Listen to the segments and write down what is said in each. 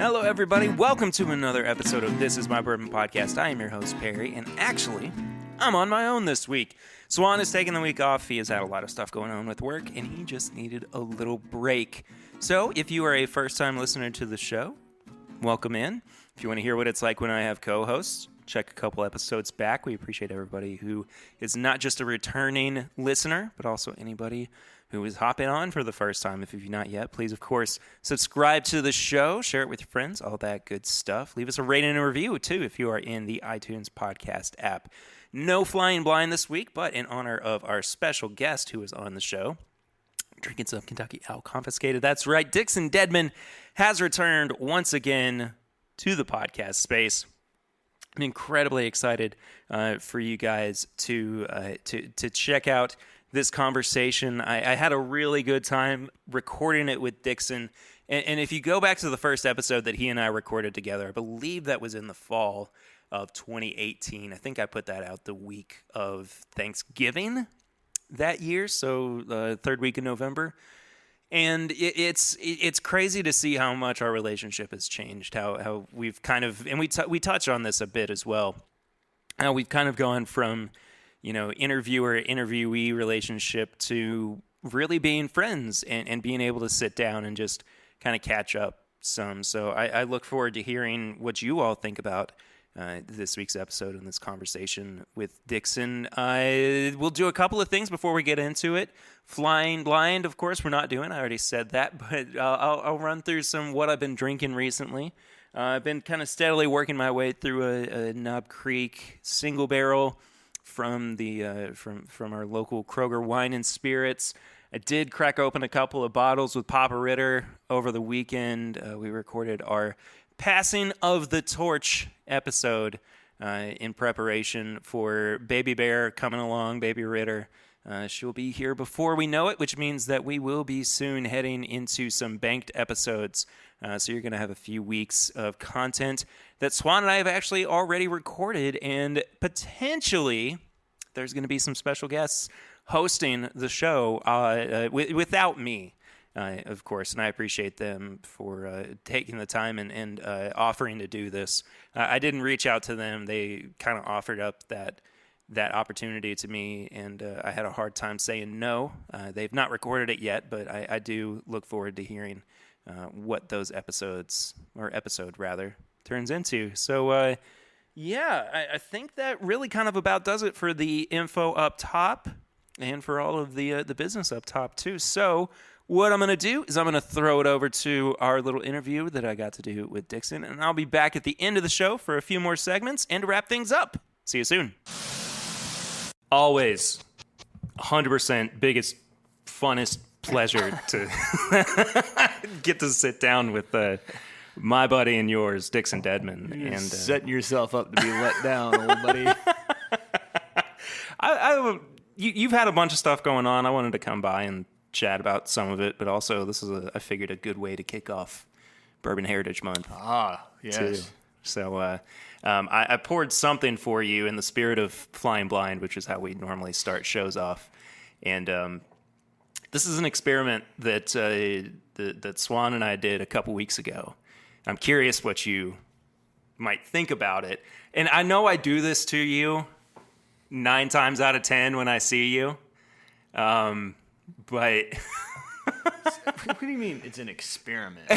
Hello, everybody. Welcome to another episode of This Is My Bourbon Podcast. I am your host, Perry, and actually, I'm on my own this week. Swan is taking the week off. He has had a lot of stuff going on with work, and he just needed a little break. So, if you are a first-time listener to the show, welcome in. If you want to hear what it's like when I have co-hosts, check a couple episodes back. We appreciate everybody who is not just a returning listener, but also anybody who is hopping on for the first time. If you've not yet, please, of course, subscribe to the show, share it with your friends, all that good stuff. Leave us a rating and a review, too, if you are in the iTunes podcast app. No flying blind this week, but in honor of our special guest who is on the show, drinking some Kentucky Owl Confiscated. That's right, Dixon Dedman has returned once again to the podcast space. I'm incredibly excited for you guys to check out this conversation. I had a really good time recording it with Dixon. And if you go back to the first episode that he and I recorded together, I believe that was in the fall of 2018. I think I put that out the week of Thanksgiving that year, so third week of November. And it's crazy to see how much our relationship has changed, how we've kind of, and we touch on this a bit as well, how we've kind of gone from, interviewer-interviewee relationship to really being friends and being able to sit down and just kind of catch up some. So I look forward to hearing what you all think about this week's episode and this conversation with Dixon. We'll do a couple of things before we get into it. Flying blind, of course, we're not doing. I already said that, but I'll run through some what I've been drinking recently. I've been kind of steadily working my way through a Knob Creek single barrel from from our local Kroger Wine and Spirits. I did crack open a couple of bottles with Papa Ritter over the weekend. We recorded our Passing of the Torch episode in preparation for Baby Bear coming along, Baby Ritter. She'll be here before we know it, which means that we will be soon heading into some banked episodes. So you're going to have a few weeks of content that Swan and I have actually already recorded, and potentially there's going to be some special guests hosting the show without me, of course, and I appreciate them for taking the time and offering to do this. I didn't reach out to them. They kind of offered up that opportunity to me, and I had a hard time saying no. They've not recorded it yet, but I do look forward to hearing what those episode turns into. So I think that really kind of about does it for the info up top and for all of the business up top too. So what I'm going to do is I'm going to throw it over to our little interview that I got to do with Dixon, and I'll be back at the end of the show for a few more segments and to wrap things up. See you soon. Always 100% biggest, funnest pleasure to get to sit down with my buddy and yours, Dixon Dedman. You're setting yourself up to be let down, old buddy. You've had a bunch of stuff going on. I wanted to come by and chat about some of it, but also this is I figured a good way to kick off Bourbon Heritage Month. Ah, yes. Too. So I poured something for you in the spirit of Flying Blind, which is how we normally start shows off. And this is an experiment that that Swan and I did a couple weeks ago. I'm curious what you might think about it. And I know I do this to you 9 times out of 10 when I see you. But what do you mean it's an experiment?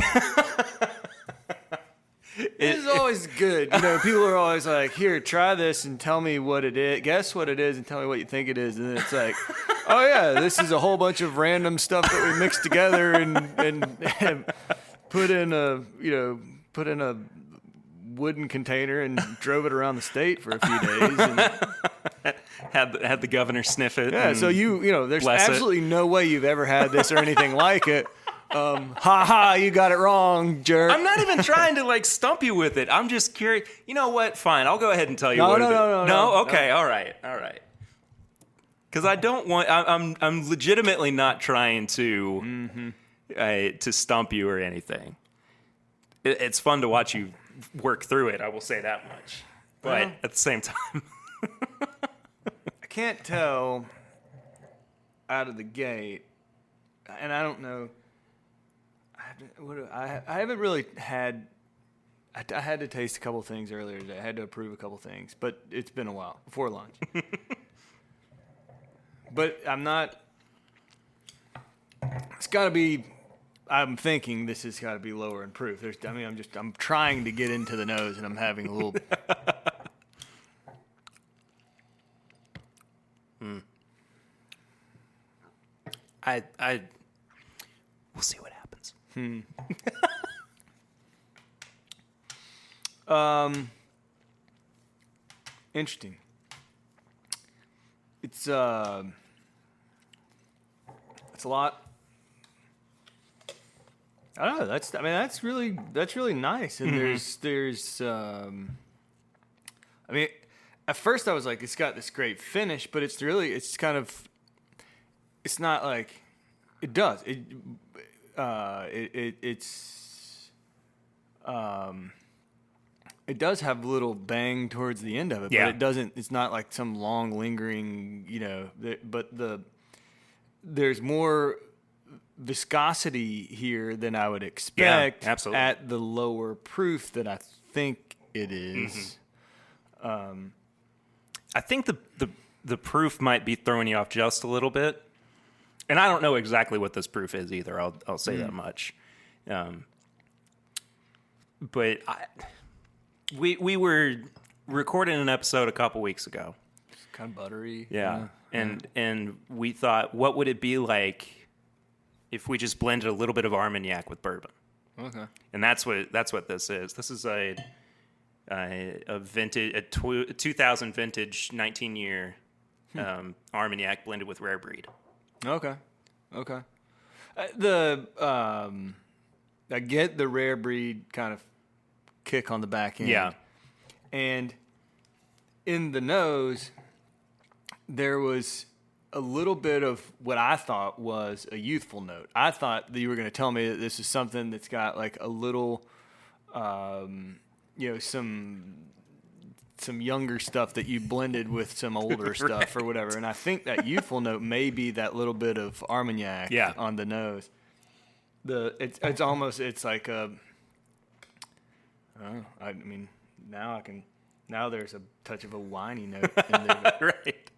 It is always good. People are always like, here, try this and tell me what it is. Guess what it is and tell me what you think it is. And then it's like, oh, yeah, this is a whole bunch of random stuff that we mixed together and put in a wooden container and drove it around the state for a few days. And had the governor sniff it. Yeah, so there's absolutely no way you've ever had this or anything like it. You got it wrong, jerk. I'm not even trying to stump you with it. I'm just curious. You know what? Fine, I'll go ahead and tell you what it is. No. Okay, all right. Because I don't want. I'm legitimately not trying to to stump you or anything. It's fun to watch you work through it. I will say that much. But at the same time, I can't tell out of the gate, and I don't know. I haven't really had I had to taste a couple things earlier today. I had to approve a couple things, but it's been a while before lunch. But I'm not. It's got to be. I'm thinking this has got to be lower in proof. I'm trying to get into the nose, and I'm having a little. We'll see what happens. Interesting. It's a lot. I don't know. That's really nice. And there's at first I was like, it's got this great finish, but it's not like it does. It does have a little bang towards the end of it, but it doesn't. It's not like some long lingering, there's more viscosity here than I would expect at the lower proof that I think it is. I think the proof might be throwing you off just a little bit, and I don't know exactly what this proof is either. I'll say that much. But we were recording an episode a couple weeks ago. It's kind of buttery. Yeah. And we thought, what would it be like if we just blended a little bit of Armagnac with bourbon? Okay. And that's what this is. This is a vintage, a 2000 vintage, 19-year Armagnac blended with rare breed. Okay. I get the rare breed kind of kick on the back end. Yeah. And in the nose, there was a little bit of what I thought was a youthful note. I thought that you were going to tell me that this is something that's got like a little, some younger stuff that you blended with some older stuff or whatever. And I think that youthful note may be that little bit of Armagnac on the nose. It's like a. Now there's a touch of a winey note in there. Right.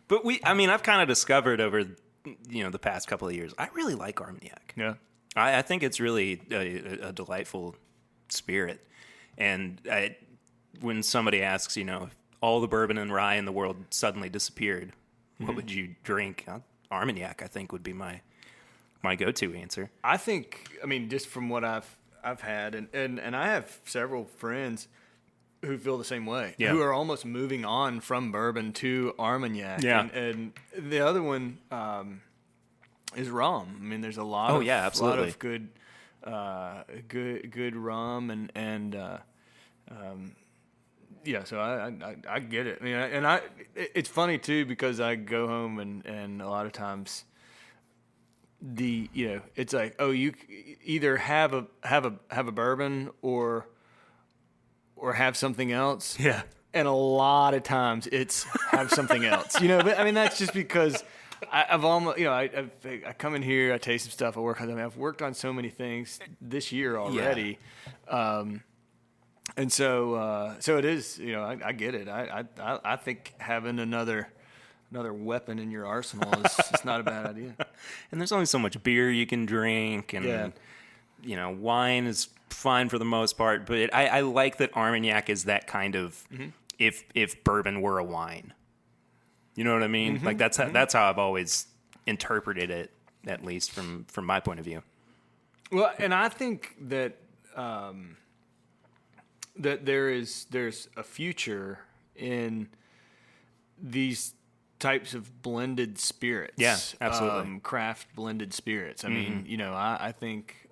But I've kind of discovered over, the past couple of years, I really like Armagnac. Yeah. I think it's really a delightful spirit. And when somebody asks, if all the bourbon and rye in the world suddenly disappeared, what would you drink? Armagnac, I think, would be my go-to answer. I think, just from what I've had, and I have several friends who feel the same way, who are almost moving on from bourbon to Armagnac. Yeah. And the other one is rum. There's a lot of good rum so I get it. It's funny too because I go home and a lot of times it's like, you either have a bourbon or have something else. Yeah. And a lot of times it's have something else. But that's just because I've almost, I come in here, I taste some stuff, I work on them. I've worked on so many things this year already. Yeah. And so it is, I get it. I think having another weapon in your arsenal is it's not a bad idea. And there's only so much beer you can drink, and wine is fine for the most part. But I like that Armagnac is that kind of if bourbon were a wine. You know what I mean? Like that's how I've always interpreted it, at least from my point of view. Well, and I think that that there's a future in these types of blended spirits. Yeah, absolutely. Craft blended spirits. I think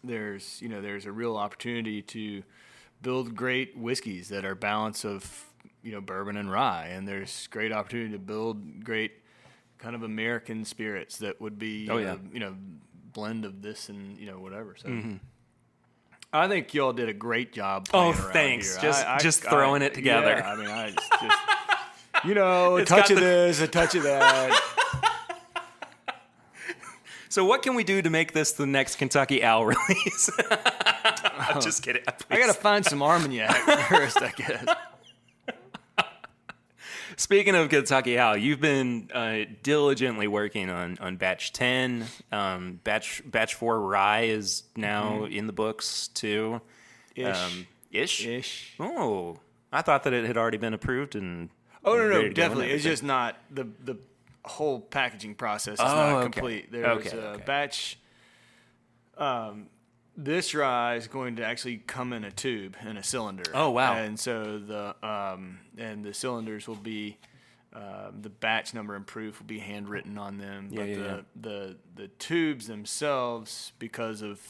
there's a real opportunity to build great whiskeys that are balance of bourbon and rye, and there's great opportunity to build great kind of American spirits that would be blend of this and whatever. So I think y'all did a great job playing around thanks. Here. Just throwing it together. Yeah, I just a touch of this, a touch of that. So what can we do to make this the next Kentucky Owl release? I'm just kidding. I got to find some Armagnac first, I guess. Speaking of Kentucky Hal, you've been diligently working on batch 10. Batch 4 rye is now in the books too. Ish. Oh, I thought that it had already been approved and. Oh no, definitely. It's just not the whole packaging process is not complete. There's a batch. This rye is going to actually come in a tube in a cylinder. Oh wow! And so the cylinders will be the batch number and proof will be handwritten on them. The tubes themselves, because of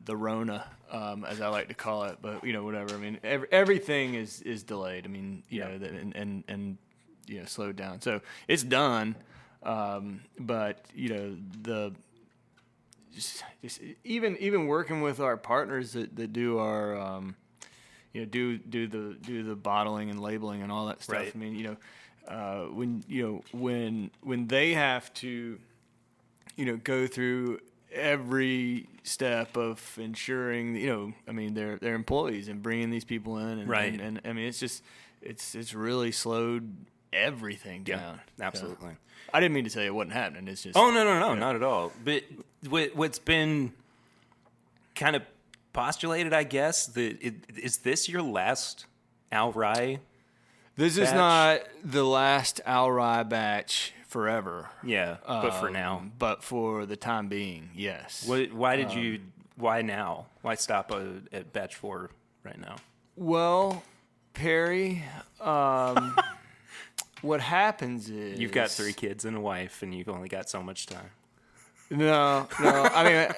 the Rona, as I like to call it, but whatever. I mean, everything is delayed. I mean, and slowed down. So it's done, but just even working with our partners that do our do the bottling and labeling and all that stuff. Right. I mean, when they have to go through every step of ensuring I mean their employees and bringing these people in and, right. and I mean it's really slowed everything down. Absolutely. So, I didn't mean to say it wasn't happening. It's just no, not at all. But what's been kind of postulated, I guess, is this your last Al Rye? This is not the last Al Rye batch forever. Yeah, but for now. But for the time being, yes. Why now? Why stop at batch 4 right now? Well, Perry, what happens is... You've got 3 kids and a wife, and you've only got so much time. No. I mean,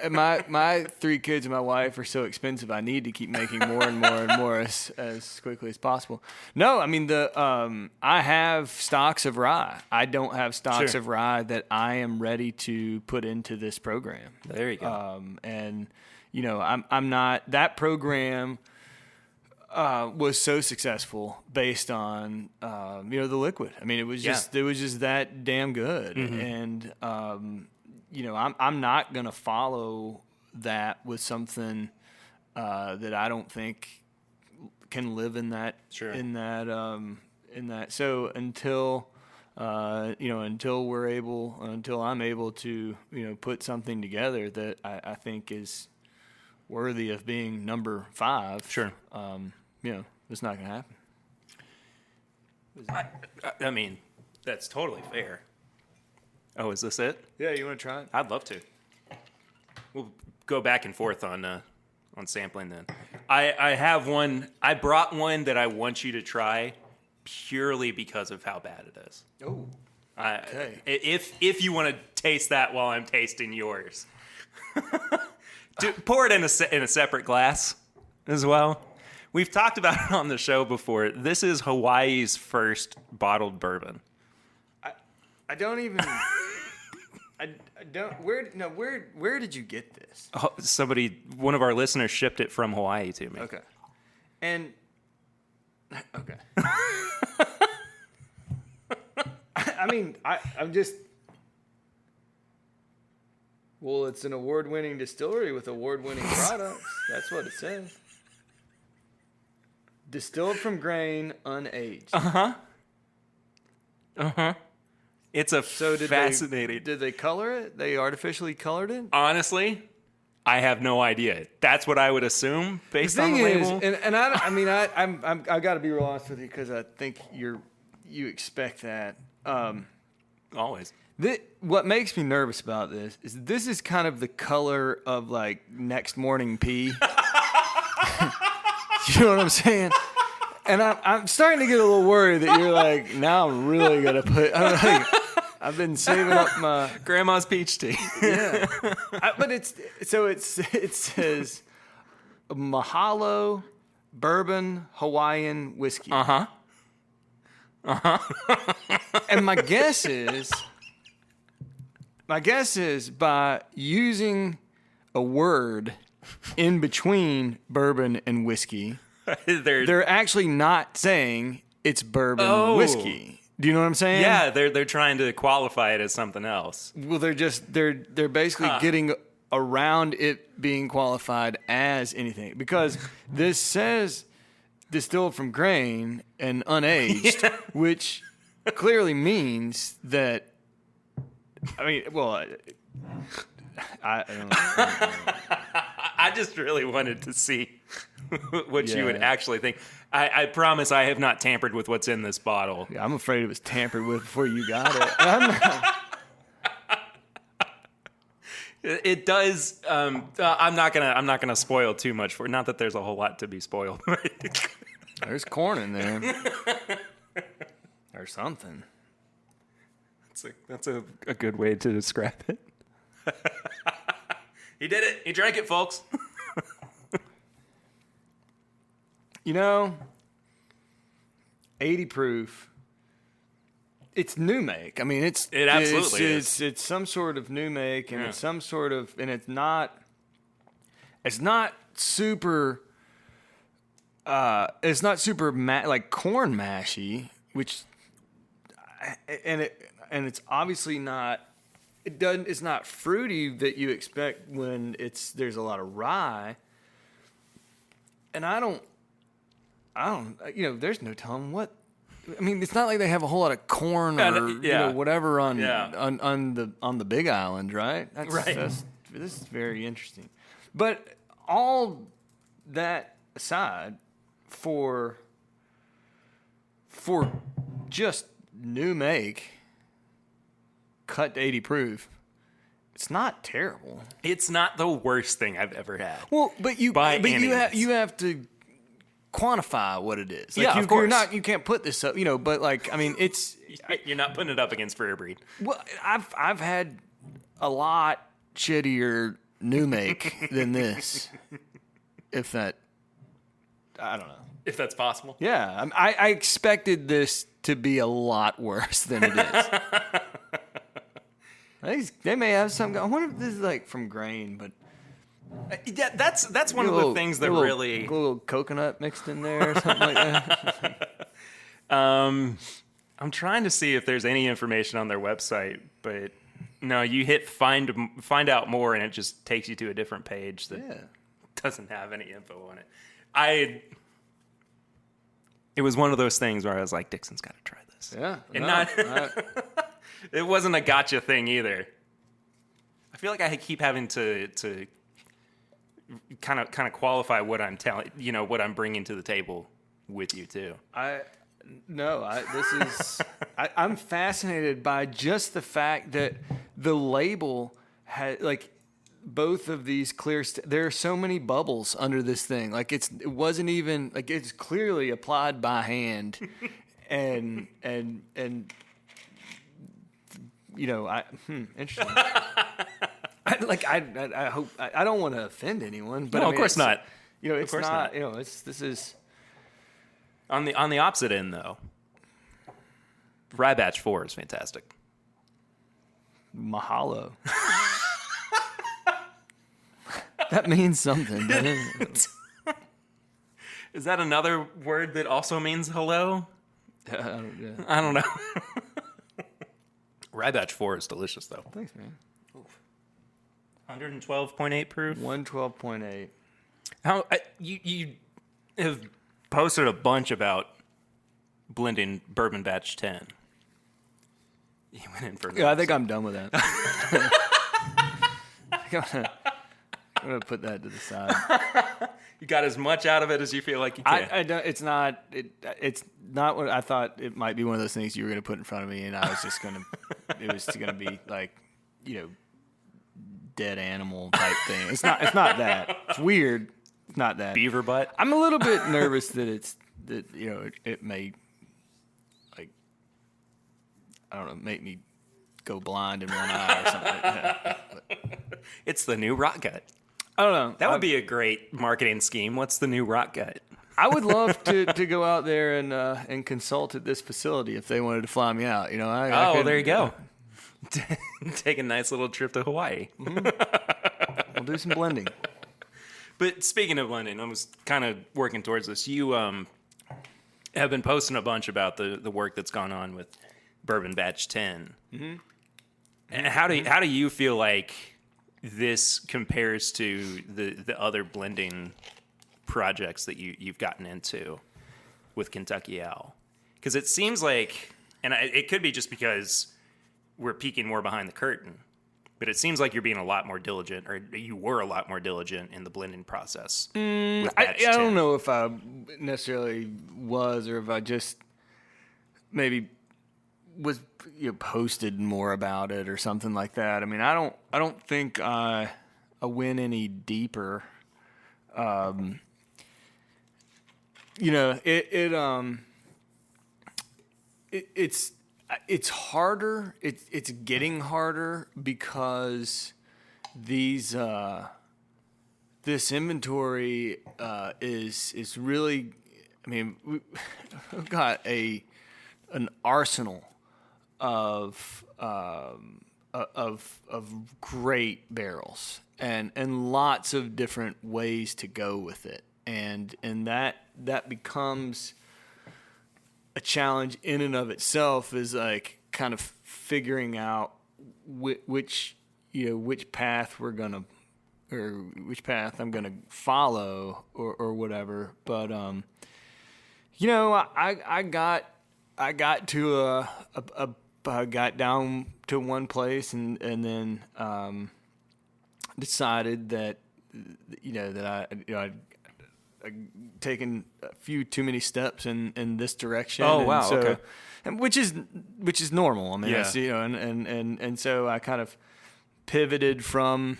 my 3 kids and my wife are so expensive. I need to keep making more and more and more as quickly as possible. No, I mean I have stocks of rye. I don't have stocks of rye that I am ready to put into this program. There you go. And I'm not that program. Was so successful based on the liquid. I mean, it was just that damn good, and I'm not gonna follow that with something that I don't think can live in that in that. So until until I'm able to put something together that I think is worthy of being number 5. Sure. It's not going to happen. I mean, that's totally fair. Oh, is this it? Yeah, you want to try it? I'd love to. We'll go back and forth on sampling then. I have one. I brought one that I want you to try purely because of how bad it is. Oh. Okay. If you want to taste that while I'm tasting yours. Pour it in a separate glass as well. We've talked about it on the show before. This is Hawaii's first bottled bourbon. I don't even. I don't. Where did you get this? One of our listeners shipped it from Hawaii to me. Okay. And. Okay. I mean, I'm just. Well, it's an award-winning distillery with award-winning products. That's what it says. Distilled from grain, unaged. It's fascinating. Did they color it? They artificially colored it? Honestly, I have no idea. That's what I would assume based on the label. I got to be real honest with you because I think you expect that. Always. What makes me nervous about this is kind of the color of like next morning pee. You know what I'm saying? And I'm starting to get a little worried that you're like, now I'm really gonna put. I've been saving up my grandma's peach tea. Yeah, but it says Mahalo Bourbon Hawaiian Whiskey. And my guess is by using a word in between bourbon and whiskey, they're actually not saying it's bourbon whiskey. Do you know what I'm saying? Yeah, they're trying to qualify it as something else. Well, they're basically getting around it being qualified as anything, because this says distilled from grain and unaged, which clearly means that. I mean, well, I don't know. I just really wanted to see what you would actually think. I promise I have not tampered with what's in this bottle. Yeah, I'm afraid it was tampered with before you got it. It does. I'm not gonna spoil too much for. Not that there's a whole lot to be spoiled. There's corn in there, or something. That's a good way to describe it. He did it. He drank it, folks. 80 proof. It's new make. I mean, it absolutely is. It's some sort of new make, and it's some sort of, and it's not super. It's not super like corn mashy, which, and it's obviously not. It's not fruity that you expect when there's a lot of rye. And I don't. There's no telling what. I mean, it's not like they have a whole lot of corn or whatever on the Big Island, right? This is very interesting. But all that aside, for just new make, cut to 80 proof, it's not terrible. It's not the worst thing I've ever had. Well, but you have to quantify what it is. Like, of course. You can't put this up, but like, I mean, it's... You're not putting it up against Fair Breed. Well, I've had a lot shittier new make than this. If that... I don't know. If that's possible. Yeah. I expected this to be a lot worse than it is. They may have some... I wonder if this is like from grain, but... Yeah, that's one of the things that really... A little coconut mixed in there or something like that. I'm trying to see if there's any information on their website, but no, you hit find out more and it just takes you to a different page that doesn't have any info on it. It was one of those things where I was like, Dixon's got to try this. Yeah. And it wasn't a gotcha thing either. I feel like I keep having to kind of qualify what I'm telling, what I'm bringing to the table with you too. I'm fascinated by just the fact that the label had like both of these clear. There are so many bubbles under this thing. Like it wasn't even like it's clearly applied by hand, and interesting. I hope I don't want to offend anyone, but no, of course not. It's not. This is on the opposite end though. Rye Batch 4 is fantastic. Mahalo. That means something. Is that another word that also means hello? I don't know. Rye Batch 4 is delicious though. Thanks, man. 112.8 proof. 112.8. How you have posted a bunch about blending Bourbon Batch 10. You went in for I think I'm done with that. I'm gonna put that to the side. You got as much out of it as you feel like you can. I don't, it's not what I thought. It might be one of those things you were gonna put in front of me, and I was just gonna. It was gonna be like, dead animal type thing. It's not that. It's weird. It's not that. Beaver butt. I'm a little bit nervous that it may, like, I don't know, make me go blind in one eye or something like that. But it's the new rock gut. I don't know. That would be a great marketing scheme. What's the new rock gut? I would love to go out there and consult at this facility if they wanted to fly me out. There you go. Take a nice little trip to Hawaii. Mm-hmm. We'll do some blending. But speaking of blending, I was kind of working towards this. You have been posting a bunch about the work that's gone on with Bourbon Batch 10. Mm-hmm. And how do you feel like this compares to the other blending projects that you've gotten into with Kentucky Owl? Because it seems like, and it could be just because we're peeking more behind the curtain, but it seems like you're being a lot more diligent, or you were a lot more diligent in the blending process. I don't know if I necessarily was, or if I just maybe was posted more about it or something like that. I mean, I don't think I went any deeper. It's harder. It's getting harder because these this inventory is really. I mean, we've got an arsenal of great barrels and lots of different ways to go with it, and that becomes a challenge in and of itself, is like kind of figuring out which path we're gonna, or which path I'm gonna follow or whatever. But I got to I got down to one place and then decided that I'd taken a few too many steps in this direction. Oh, wow. So, okay. and which is normal. I mean, Yeah. and so I kind of pivoted from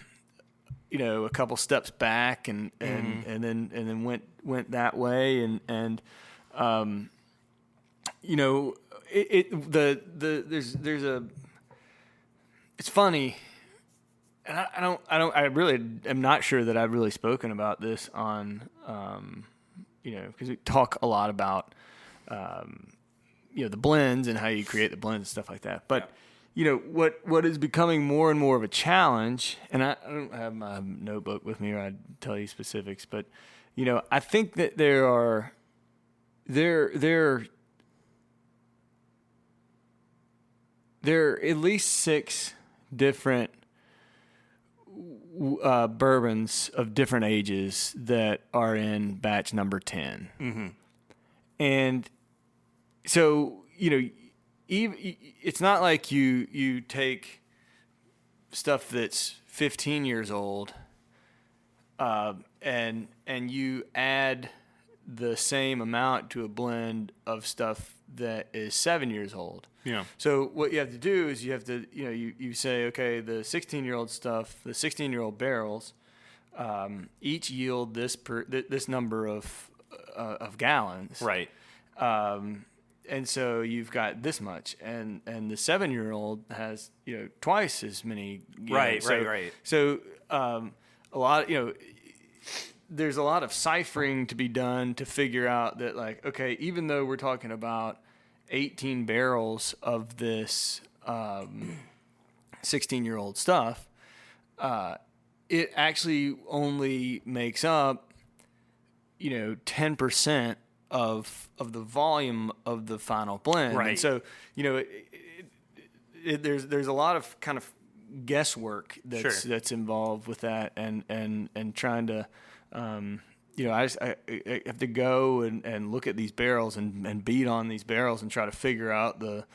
a couple steps back and then went that way and it's funny, and I really am not sure that I've really spoken about this on because we talk a lot about the blends and how you create the blends and stuff like that, but what is becoming more and more of a challenge, and I don't have my notebook with me or I'd tell you specifics, but I think that there are at least 6 different bourbons of different ages that are in batch number 10. Mm-hmm. And so, it's not like you take stuff that's 15 years old and you add the same amount to a blend of stuff that is 7 years old. Yeah. So what you have to do is you have to, you say, okay, the 16-year-old stuff, the 16-year-old barrels, each yield this number of gallons. Right. And so you've got this much, and the 7-year-old has twice as many. Right. So a lot, there's a lot of ciphering to be done to figure out that, like, okay, even though we're talking about 18 barrels of this 16-year-old stuff, it actually only makes up 10% of the volume of the final blend. Right. And so there's a lot of kind of guesswork that's involved with that, and trying to I have to go and look at these barrels and beat on these barrels and try to figure out the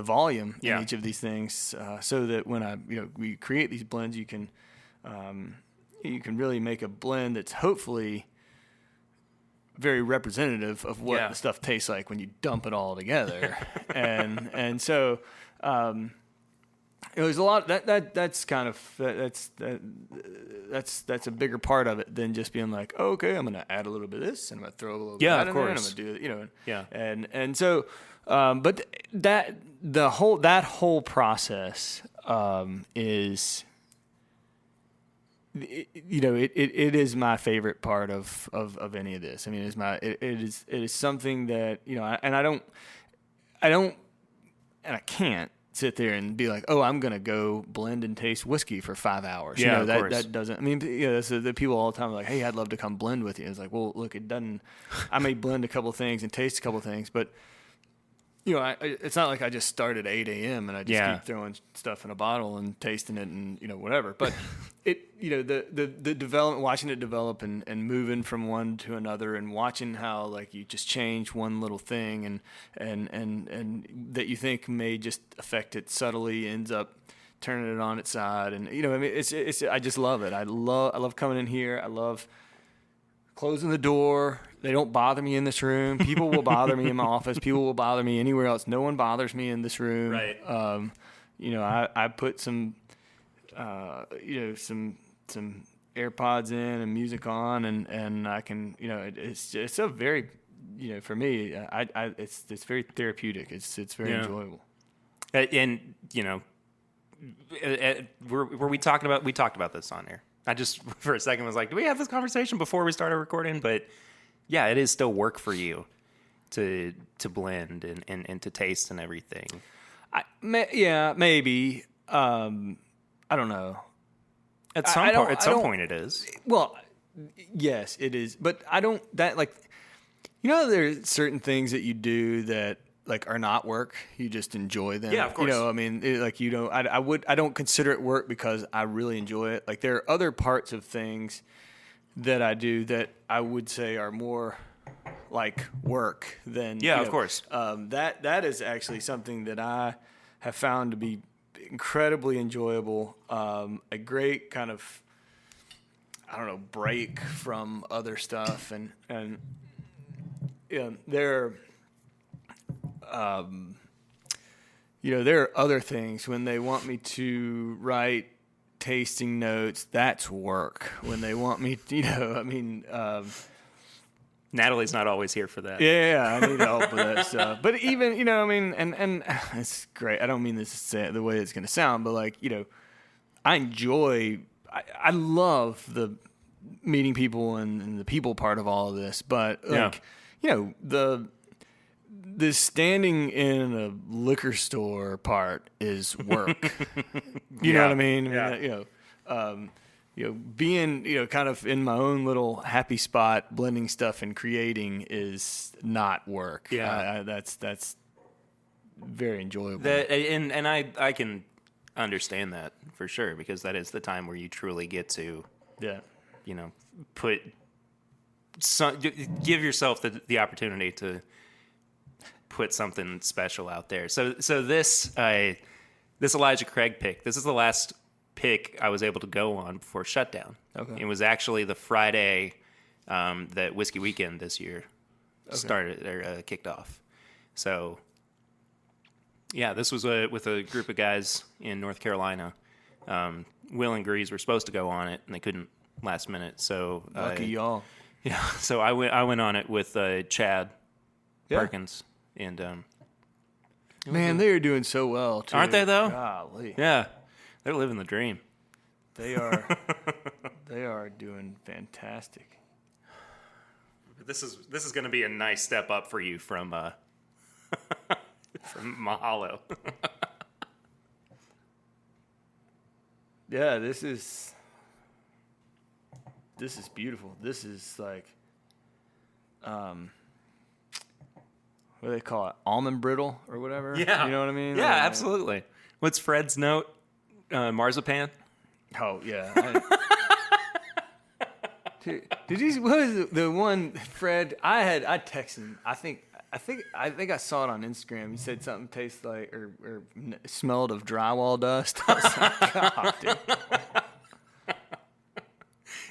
volume in each of these things, so that when we create these blends, you can really make a blend that's hopefully very representative of what the stuff tastes like when you dump it all together. and so it was a lot that's kind of that's a bigger part of it than just being like, oh, okay, I'm gonna add a little bit of this and I'm gonna throw a little bit of that in there, and I'm gonna do and so but that whole process is it is my favorite part of any of this. I mean, it is something that I can't sit there and be like, oh, I'm gonna go blend and taste whiskey for 5 hours. Yeah, that doesn't. I mean, the people all the time are like, hey, I'd love to come blend with you. It's like, well, look, it doesn't. I may blend a couple of things and taste a couple of things, but it's not like I just start at 8 a.m. and I just keep throwing stuff in a bottle and tasting it and, whatever. But the development, watching it develop and moving from one to another and watching how like you just change one little thing and that you think may just affect it subtly ends up turning it on its side. And, it's I just love it. I love coming in here. I love closing the door. They don't bother me in this room. People will bother me in my office. People will bother me anywhere else. No one bothers me in this room. Right. I put some AirPods in and music on, and I can, it's a very, for me, it's very therapeutic. It's very enjoyable. And were we talking about? We talked about this on air. I just for a second was like, do we have this conversation before we started recording? But yeah, it is still work for you to blend and to taste and everything. Maybe. I don't know. At some point it is. Well, yes, it is. But I don't, there's certain things that you do that like are not work. You just enjoy them. Yeah, of course. I don't consider it work because I really enjoy it. Like there are other parts of things that I do that I would say are more like work than of course. That is actually something that I have found to be incredibly enjoyable. A great kind of break from other stuff and there are other things when they want me to write tasting notes. That's work. When they want me to, Natalie's not always here for that. Yeah, I need help with that stuff. But even, and it's great. I don't mean this to say it the way it's going to sound, but I enjoy, I love the meeting people and the people part of all of this. But the standing in a liquor store part is work. You know what I mean? Being, kind of in my own little happy spot, blending stuff and creating is not work. Yeah. That's very enjoyable. And I can understand that for sure, because that is the time where you truly get to, give yourself the opportunity to put something special out there. So this Elijah Craig pick, this is the last pick I was able to go on before shutdown. Okay. It was actually the Friday that Whiskey Weekend this year started or kicked off. So yeah, this was with a group of guys in North Carolina. Will and Grease were supposed to go on it, and they couldn't last minute. So lucky y'all. Yeah, so I went on it with Chad Perkins. And man, they are doing so well too. Aren't they though? Golly. Yeah, they're living the dream. They are. They are doing fantastic. This is going to be a nice step up for you from from Mahalo. Yeah, this is beautiful. This is like what do they call it? Almond brittle or whatever? Yeah. You know what I mean? Yeah, absolutely. What's Fred's note? Marzipan? Oh, yeah. Did you, what was the one, Fred? I texted him. I think I saw it on Instagram. He said something tastes like, or smelled of drywall dust. I was like, God, dude.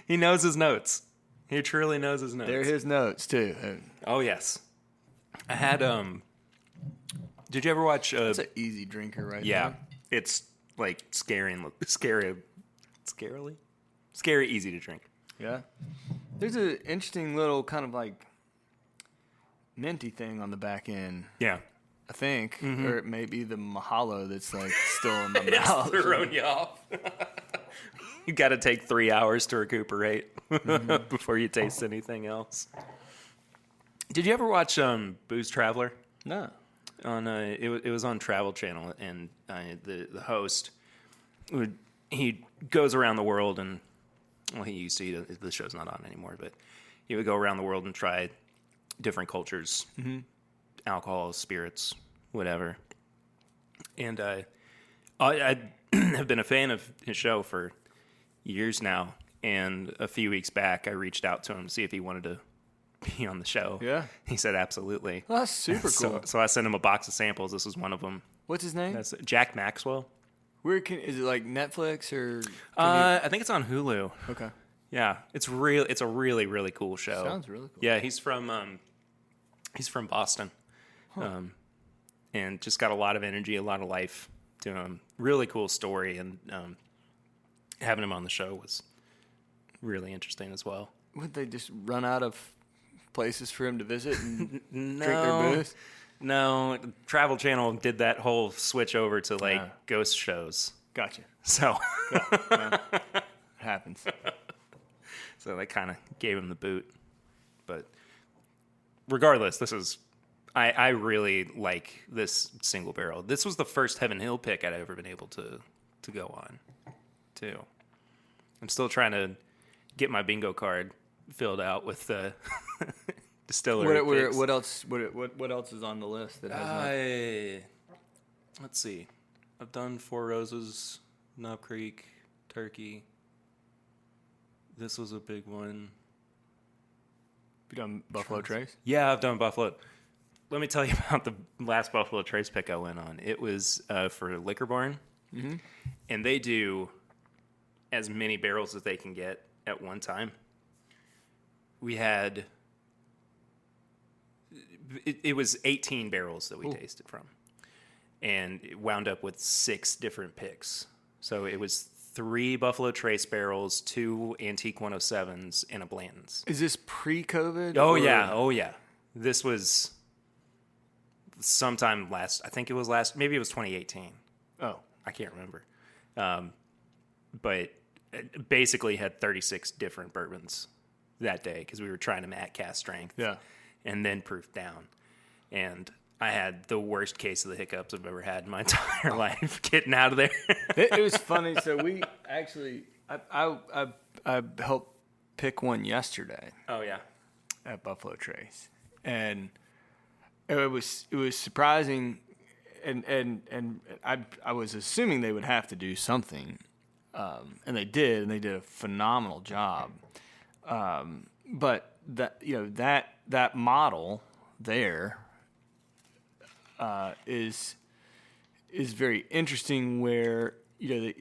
He knows his notes. He truly knows his notes. They're his notes, too. Oh, yes. I had, did you ever watch? That's an easy drinker right there. Yeah. It's like scary, easy to drink. Yeah. There's an interesting little kind of like minty thing on the back end. Yeah. I think. Mm-hmm. Or it may be the Mahalo that's like still in my it's mouth. throwing you off. You got to take 3 hours to recuperate before you taste anything else. Did you ever watch Booze Traveler? No. On it was on Travel Channel, and the host he goes around the world, and well, he used to. The show's not on anymore, but he would go around the world and try different cultures, alcohol, spirits, whatever. And I have been a fan of his show for years now. And a few weeks back, I reached out to him to see if he wanted to be on the show. Yeah. He said absolutely. Well, that's super cool. So I sent him a box of samples. This was one of them. What's his name? That's Jack Maxwell. Is it like Netflix or? I think it's on Hulu. Okay. Yeah, it's a really, really cool show. Sounds really cool. Yeah, he's from Boston, and just got a lot of energy, a lot of life to him. Really cool story, and having him on the show was really interesting as well. Would they just run out of places for him to visit and drink their booze? No, Travel Channel did that whole switch over to ghost shows. Gotcha. So it happens. So they kind of gave him the boot. But regardless, I really like this single barrel. This was the first Heaven Hill pick I'd ever been able to go on, too. I'm still trying to get my bingo card filled out with the distillery picks. What else is on the list that has let's see. I've done Four Roses, Knob Creek, Turkey. This was a big one. You done Buffalo Trace? Yeah, I've done Buffalo. Let me tell you about the last Buffalo Trace pick I went on. It was for Liquor Barn, and they do as many barrels as they can get at one time. We had it was 18 barrels that we tasted from, and it wound up with 6 different picks. So it was 3 Buffalo Trace barrels, 2 Antique 107s, and a Blanton's. Is this pre-COVID? Oh yeah. This was sometime maybe it was 2018. Oh. I can't remember. But it basically had 36 different bourbons that day because we were trying to cast strength. Yeah. And then proof down. And I had the worst case of the hiccups I've ever had in my entire life getting out of there. It was funny. So we actually, I helped pick one yesterday. Oh yeah. At Buffalo Trace, and it was surprising, and I was assuming they would have to do something, and they did, and they did a phenomenal job. But that model there is very interesting. Where to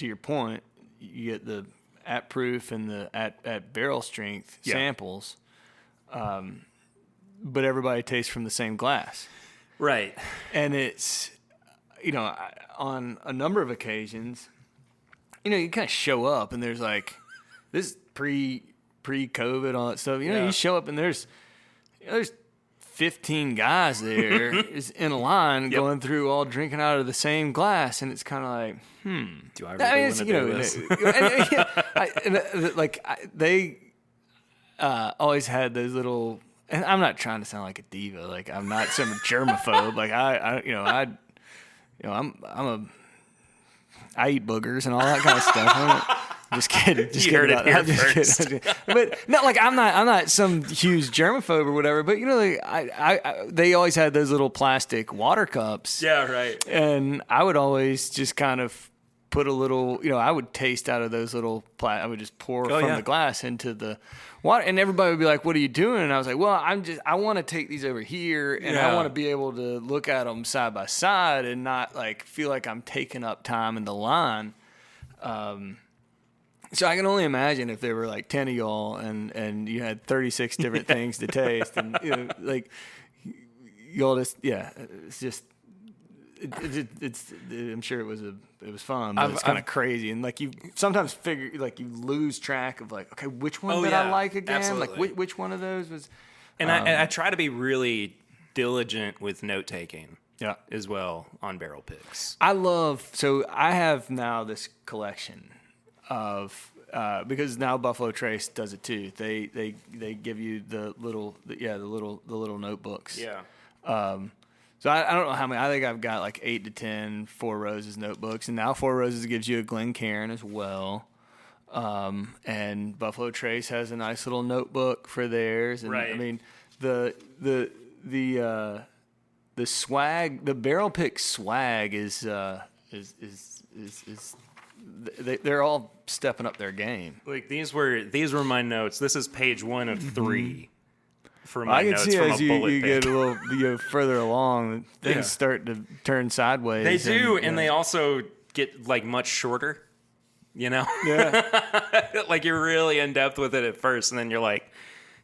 your point, you get the at proof and the at barrel strength samples, but everybody tastes from the same glass, right? And it's on a number of occasions, you kind of show up and there's like this pre-COVID, all that stuff. You show up and there's 15 guys there is in a line going through all drinking out of the same glass, and it's kind of like, do I really want to do this? They always had those little, and I'm not trying to sound like a diva, like I'm not some germaphobe, like I eat boogers and all that kind of stuff. Just kidding. You heard it here first. But no, like I'm not some huge germaphobe or whatever. But they always had those little plastic water cups. Yeah, right. And I would always just kind of put a little. I would taste out of those little. I would just pour from the glass into the water, and everybody would be like, "What are you doing?" And I was like, "Well, I want to take these over here, and I want to be able to look at them side by side and not like feel like I'm taking up time in the line." So I can only imagine if there were like 10 of y'all and you had 36 different things to taste, and like y'all just it's just it's I'm sure it was fun, but it's kind of crazy, and like you sometimes figure like you lose track of like, okay, which one did I like again? Absolutely. Like which one of those was? And I try to be really diligent with note taking. Yeah, as well on barrel picks. So I have now this collection of because now Buffalo Trace does it too. They give you the little notebooks. Yeah. So I don't know how many. I think I've got like 8 to 10 Four Roses notebooks, and now Four Roses gives you a Glencairn as well. And Buffalo Trace has a nice little notebook for theirs. And right. I mean the swag, the barrel pick swag is they're all stepping up their game. Like these were my notes. This is page 1 of 3 for my I can notes see from as a bullet you pick. get a little further along, things start to turn sideways. They do, and they also get like much shorter. You know, like you're really in depth with it at first, and then you're like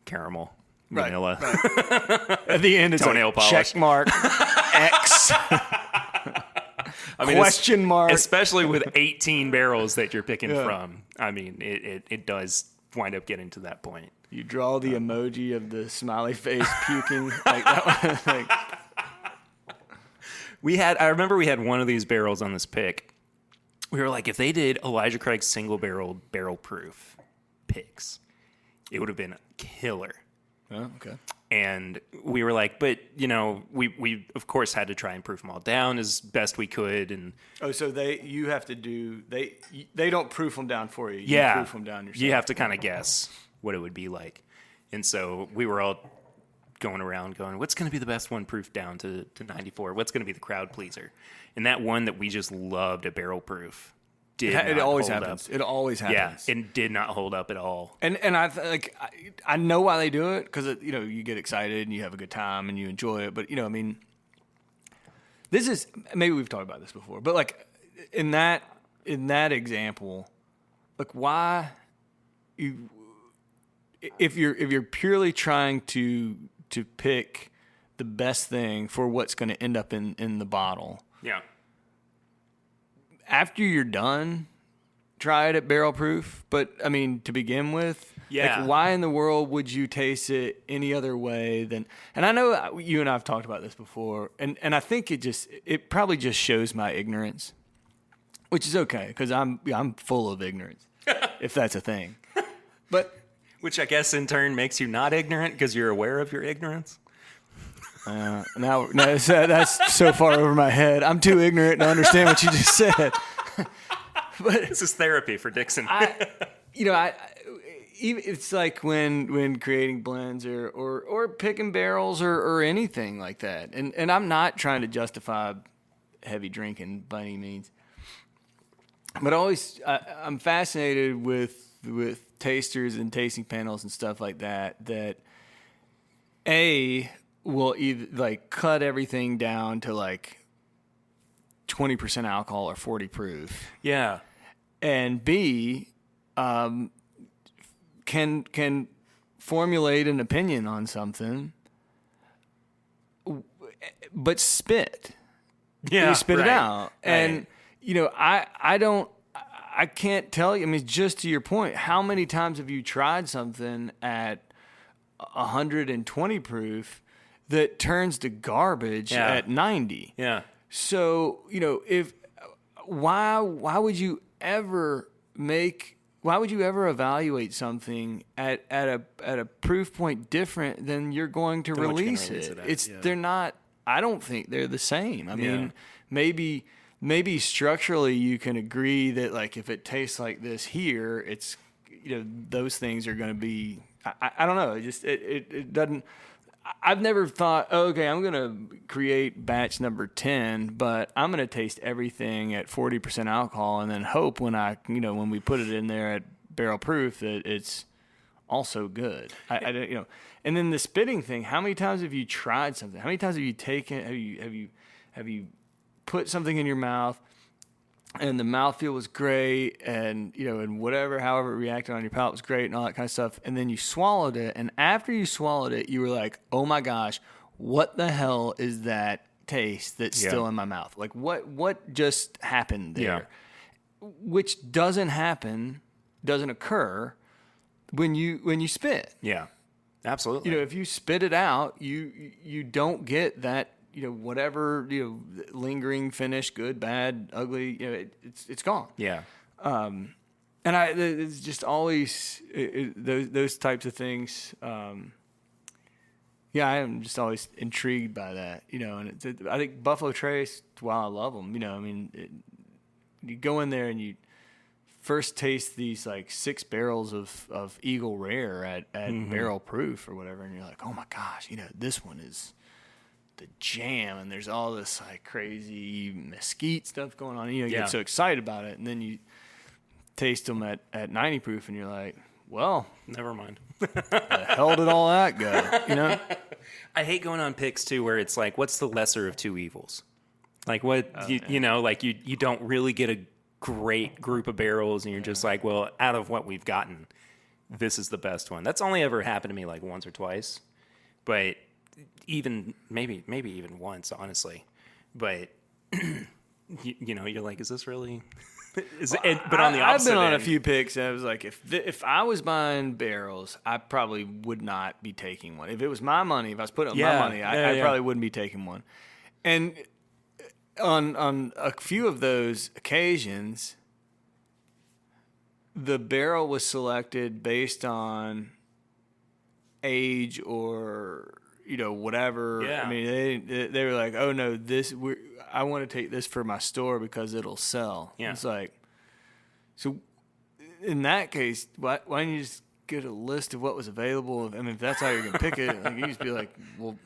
caramel, vanilla. Right. At the end, it's toenail like polish. check mark, X, I mean, question mark. Especially with 18 barrels that you're picking from. I mean, it does wind up getting to that point. You draw the emoji of the smiley face puking like that one. I remember we had one of these barrels on this pick. We were like, if they did Elijah Craig's single barrel proof picks, it would have been killer. Oh, okay. And we were like, but we of course had to try and proof them all down as best we could. And so you have to do they don't proof them down for you. You proof them down yourself. You have to kind of guess what it would be like. And so we were all going around going, what's going to be the best one proof down to 94? What's going to be the crowd pleaser? And that one that we just loved, a barrel proof, it always hold happens. up. It always happens. Yeah, it did not hold up at all. And I know why they do it, because you get excited and you have a good time and you enjoy it. But I mean, this is, maybe we've talked about this before, but like in that example, like why if you're purely trying to pick the best thing for what's going to end up in the bottle. Yeah. After you're done, try it at barrel proof. But I mean, to begin with, like, why in the world would you taste it any other way than? And I know you and I have talked about this before, and I think it probably just shows my ignorance, which is okay because I'm full of ignorance, if that's a thing. But which I guess in turn makes you not ignorant because you're aware of your ignorance. Now that's so far over my head. I'm too ignorant to understand what you just said. But this is therapy for Dixon. It's like when creating blends or picking barrels or anything like that. And I'm not trying to justify heavy drinking by any means. But I'm fascinated with tasters and tasting panels and stuff like that will either like cut everything down to like 20% alcohol or 40 proof. Yeah. And B, can formulate an opinion on something, but spit. Yeah. You spit it out. Right. And, I can't tell you, I mean, just to your point, how many times have you tried something at 120 proof that turns to garbage at 90? Yeah. So, why would you ever evaluate something at a proof point different than you're going to release it? They're not, I don't think they're the same. I mean, maybe structurally you can agree that like if it tastes like this here, it's those things are going to be, I don't know. It doesn't. I've never thought, okay, I'm going to create batch number 10, but I'm going to taste everything at 40% alcohol and then hope when we put it in there at barrel proof that it's also good. And then the spitting thing, how many times have you tried something? How many times have you taken, have you put something in your mouth and the mouthfeel was great and, and however it reacted on your palate was great and all that kind of stuff. And then you swallowed it. And after you swallowed it, you were like, oh my gosh, what the hell is that taste that's still in my mouth? Like what just happened there? Yeah. Which doesn't occur when you spit. Yeah, absolutely. If you spit it out, you don't get that, whatever, lingering finish, good, bad, ugly, it's gone. Yeah. And it's just always those types of things. I am just always intrigued by that, and I think Buffalo Trace, while I love them, you go in there and you first taste these like 6 barrels of Eagle Rare at barrel proof or whatever, and you're like, oh my gosh, this one is jam, and there's all this like crazy mesquite stuff going on. You Yeah. get so excited about it, and then you taste them at 90 proof, and you're like, well, Never mind. the hell did all that go? You know? I hate going on picks too, where it's like, what's the lesser of two evils? Like what you know, like you don't really get a great group of barrels, and you're just like, well, out of what we've gotten, this is the best one. That's only ever happened to me like once or twice, but even maybe even once, honestly. But you know, you're like, is this really? But on the opposite I've been on a end- few picks, and I was like, if I was buying barrels, I probably would not be taking one. If it was my money, if I was putting up my money, I probably wouldn't be taking one. And on a few of those occasions, the barrel was selected based on age or whatever. Yeah. I mean, they were like, oh no, I want to take this for my store because it'll sell. Yeah. It's like, so in that case, why don't you just get a list of what was available? I mean, if that's how you're gonna pick it, like, you just be like, well,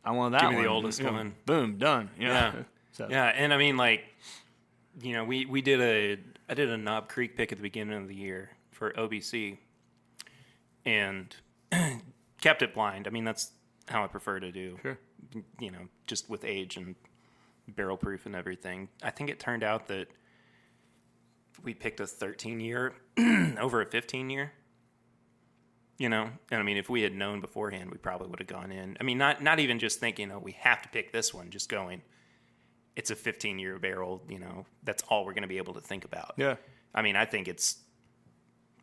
I want that Give me one. the oldest one. Boom, done. Yeah. So. Yeah, and I mean, like, you know, I did a Knob Creek pick at the beginning of the year for OBC, and kept it blind. I mean, that's how I prefer to do. Sure. You know, just with age and barrel proof and everything. I think it turned out that we picked a 13-year over a 15-year. You know, and I mean, if we had known beforehand, we probably would have gone in. I mean, not even just thinking, oh, we have to pick this one, just going, it's a 15-year barrel, you know, that's all we're going to be able to think about. Yeah. I mean, I think it's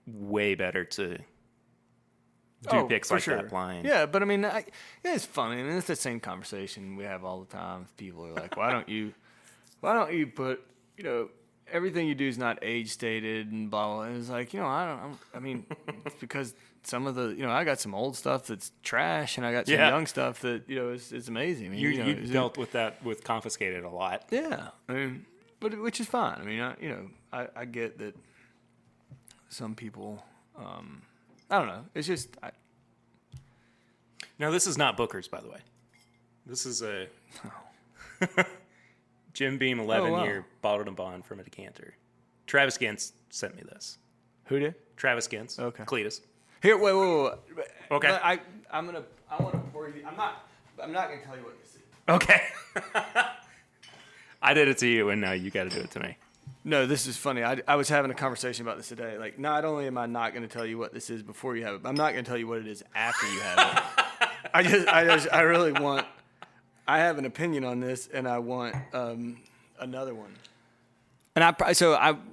way better to do picks for like sure. that blind. Yeah, but I mean, it's funny. I mean, it's the same conversation we have all the time. People are like, why don't you put, everything you do is not age stated and blah, blah. And it's like, I mean, it's because some of the, I got some old stuff that's trash, and I got some young stuff that, is amazing. I mean, You dealt with that with Confiscated a lot. Yeah. I mean, which is fine. I mean, I get that some people, I don't know. It's just, No, this is not Booker's, by the way. This is a Jim Beam 11-year bottled and bond from a decanter. Travis Gintz sent me this. who did? Travis Gintz. Okay. Cletus. Here, wait. Okay. I want to pour you. I'm not going to tell you what this is. Okay. I did it to you, and now you got to do it to me. No, this is funny. I was having a conversation about this today. Like, not only am I not going to tell you what this is before you have it, but I'm not going to tell you what it is after you have it. I really want. I have an opinion on this, and I want another one. And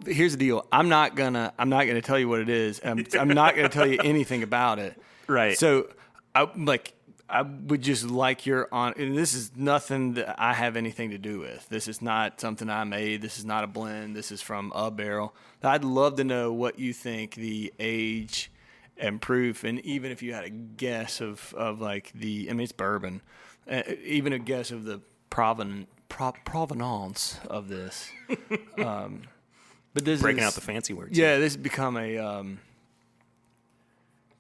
here's the deal. I'm not gonna tell you what it is. I'm not gonna tell you anything about it. Right. So I would just like and this is nothing that I have anything to do with. This is not something I made. This is not a blend. This is from a barrel. I'd love to know what you think the age and proof, and even if you had a guess of like it's bourbon, even a guess of the provenance of this. But this Breaking out the fancy words. Yeah, this has become a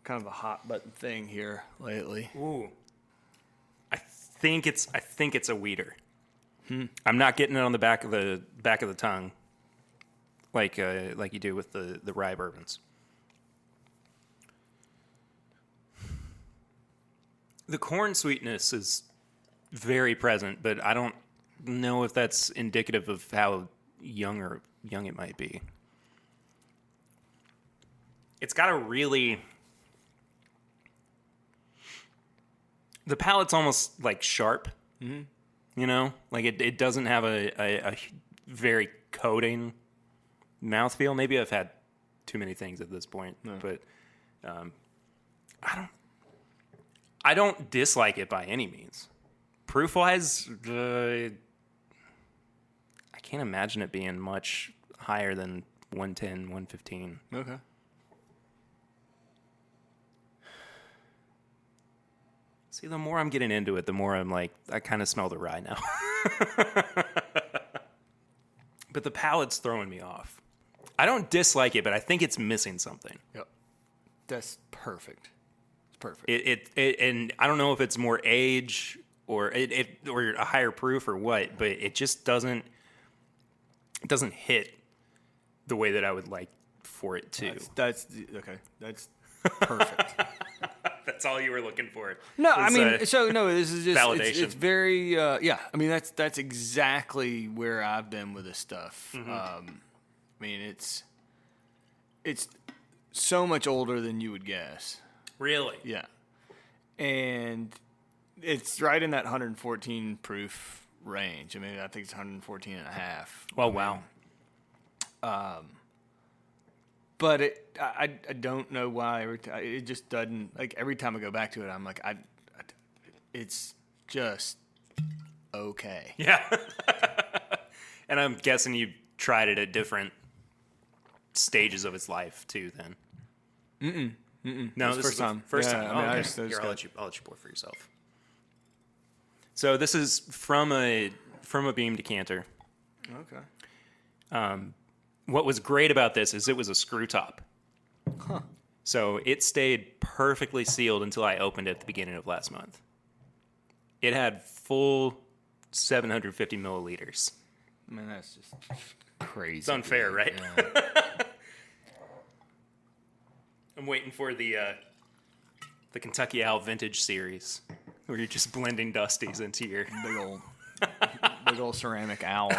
kind of a hot button thing here lately. Ooh. I think it's a weeder. I'm not getting it on the back of the tongue, like you do with the rye bourbons. The corn sweetness is very present, but I don't know if that's indicative of how young it might be. It's got a really... The palate's almost like sharp, you know? Like it doesn't have a very coating mouthfeel. Maybe I've had too many things at this point, but I don't dislike it by any means. Proof-wise, I can't imagine it being much higher than 110, 115. Okay. See, the more I'm getting into it, the more I'm like, I kind of smell the rye now. But the palate's throwing me off. I don't dislike it, but I think it's missing something. Yep. That's perfect. It's perfect. It and I don't know if it's more age or or a higher proof or what, but it just doesn't hit the way that I would like for it to. That's okay. That's perfect. That's all you were looking for. No, I mean, this is just validation. It's very, yeah. I mean, that's exactly where I've been with this stuff. Mm-hmm. I mean, it's so much older than you would guess. Really? Yeah, and it's right in that 114 proof range. I mean, I think it's 114 and a half. Oh, wow. But I don't know why it just doesn't, like, every time I go back to it, I'm like, it's just okay. Yeah. And I'm guessing you tried it at different stages of its life too. Then. No, this first is time. First Yeah, time. I mean, Okay. I just Here, got- I'll let you pour for yourself. So this is from a Beam decanter. Okay. What was great about this is it was a screw top. Huh. So it stayed perfectly sealed until I opened it at the beginning of last month. It had full 750 milliliters. I mean, that's just crazy. It's unfair, right? Yeah. I'm waiting for the Kentucky Owl Vintage Series, where you're just blending Dusties into your big old ceramic owl.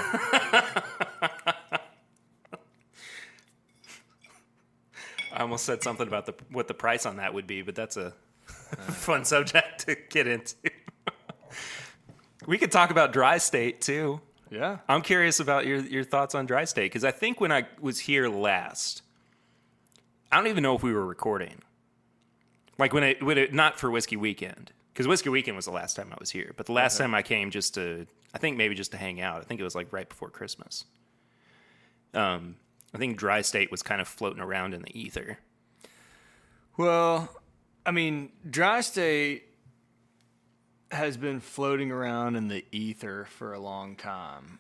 I almost said something about what the price on that would be, but that's a fun subject to get into. We could talk about Dry State too. Yeah. I'm curious about your thoughts on Dry State, because I think when I was here last, I don't even know if we were recording. Like when it not for Whiskey Weekend, because Whiskey Weekend was the last time I was here, but the last time I came I think maybe just to hang out. I think it was like right before Christmas. I think Dry State was kind of floating around in the ether. Well, I mean, Dry State has been floating around in the ether for a long time.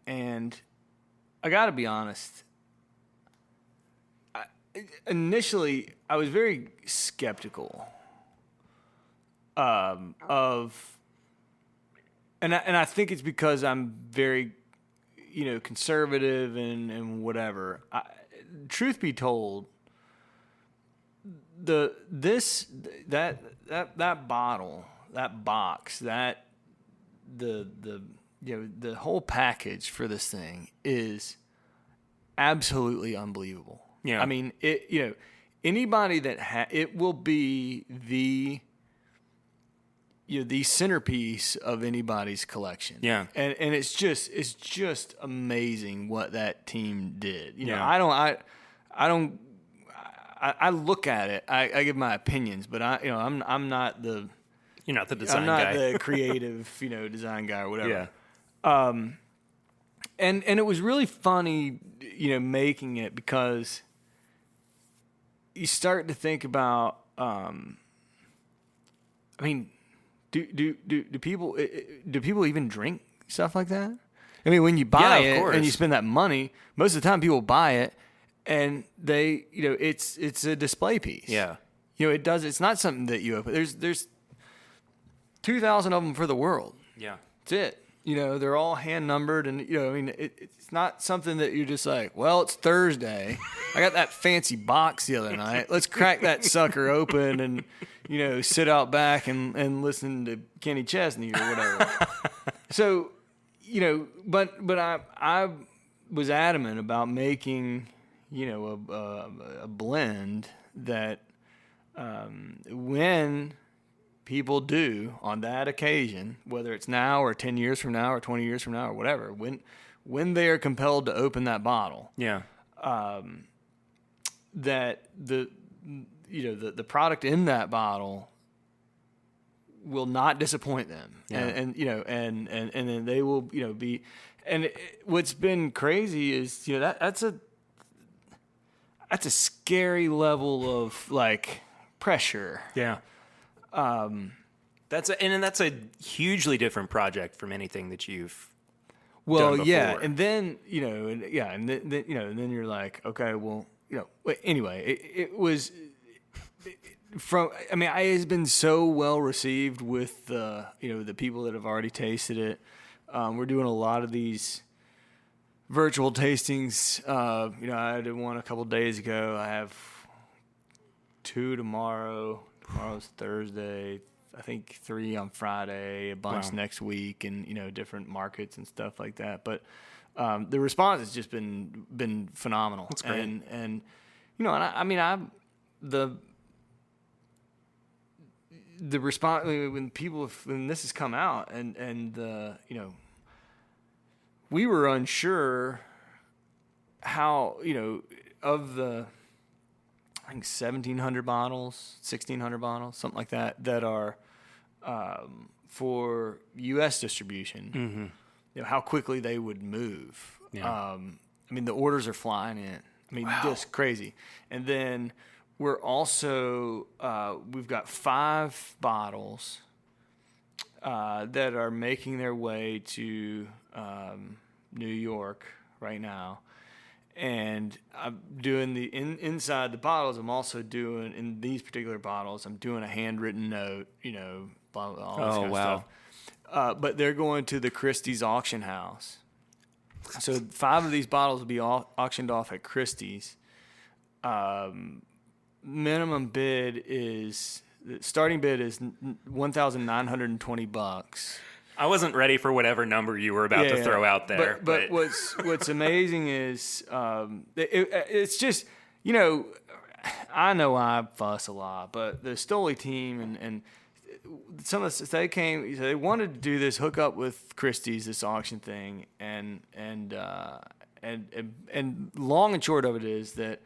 And I got to be honest, initially I was very skeptical of, and I think it's because I'm very, conservative and whatever. Truth be told, that bottle, that box, the whole package for this thing is absolutely unbelievable. Yeah. I mean, anybody that it will be the centerpiece of anybody's collection. Yeah. And it's just amazing what that team did. Yeah. I look at it. I give my opinions, but I'm not the. You're not the design I'm not guy. the creative, design guy or whatever. Yeah. And it was really funny, making it, because you start to think about. I mean, do people even drink stuff like that? I mean, when you buy Yeah, of it course. and you spend that money, most of the time people buy it and they, it's a display piece. Yeah. It's not something that you open. There's 2,000 of them for the world. Yeah. That's it. They're all hand numbered, and it's not something that you're just like, well, it's Thursday. I got that fancy box the other night. Let's crack that sucker open and sit out back and listen to Kenny Chesney or whatever. So, but I was adamant about making a blend that when people do on that occasion, whether it's now or 10 years from now or 20 years from now or whatever, when they are compelled to open that bottle, Yeah. that the product in that bottle will not disappoint them. Yeah. And then they will, be, and what's been crazy is, that's a scary level of like pressure. Yeah. That's a hugely different project from anything that you've done yeah, before. and then and then you're like, okay, well, anyway, it was it's been so well received with the people that have already tasted it. We're doing a lot of these virtual tastings. I did one a couple days ago. I have 2 tomorrow. Tomorrow's Thursday. I think 3 on Friday, a bunch next week, and different markets and stuff like that. But the response has just been phenomenal. That's great. And the response when this has come out and we were unsure how of the I think 1,700 bottles, 1,600 bottles, something like that are for U.S. distribution. Mm-hmm. How quickly they would move. Yeah. The orders are flying in. Just crazy. And then we're also we've got 5 bottles that are making their way to New York right now. And I'm doing inside the bottles. I'm also doing in these particular bottles. I'm doing a handwritten note, blah, blah, all this kind of stuff. But they're going to the Christie's auction house. So 5 of these bottles will be auctioned off at Christie's. Minimum bid is starting bid is $1,920. I wasn't ready for whatever number you were about to throw out there. But what's amazing is it's just, I know I fuss a lot, but the Stoli team and some of the they wanted to do this hook up with Christie's, this auction thing, and long and short of it is that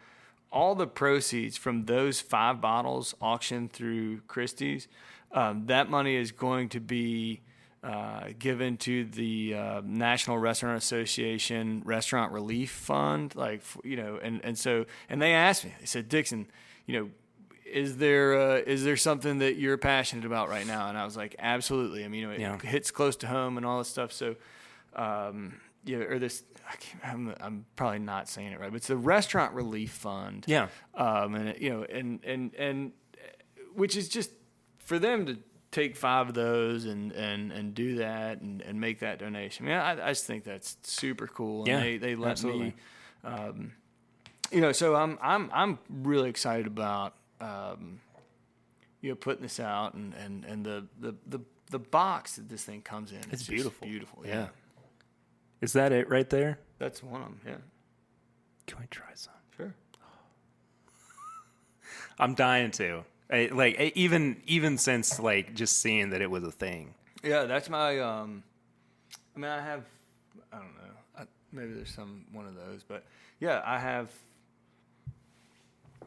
all the proceeds from those 5 bottles auctioned through Christie's, that money is going to be given to the National Restaurant Association Restaurant Relief Fund, and they asked me. They said, "Dixon, is there something that you're passionate about right now?" And I was like, "Absolutely." It hits close to home and all this stuff. So, or this, I'm probably not saying it right, but it's the Restaurant Relief Fund. Yeah. And which is just for them to take 5 of those and do that and make that donation. I just think that's super cool. And they let me, so I'm really excited about, putting this out and the box that this thing comes in. It's beautiful. Beautiful. Yeah. Is that it right there? That's one of them. Yeah. Can we try some? Sure. I'm dying to. Even since just seeing that it was a thing. Yeah, that's my. I have. I don't know. Maybe there's one of those, but yeah, I have. I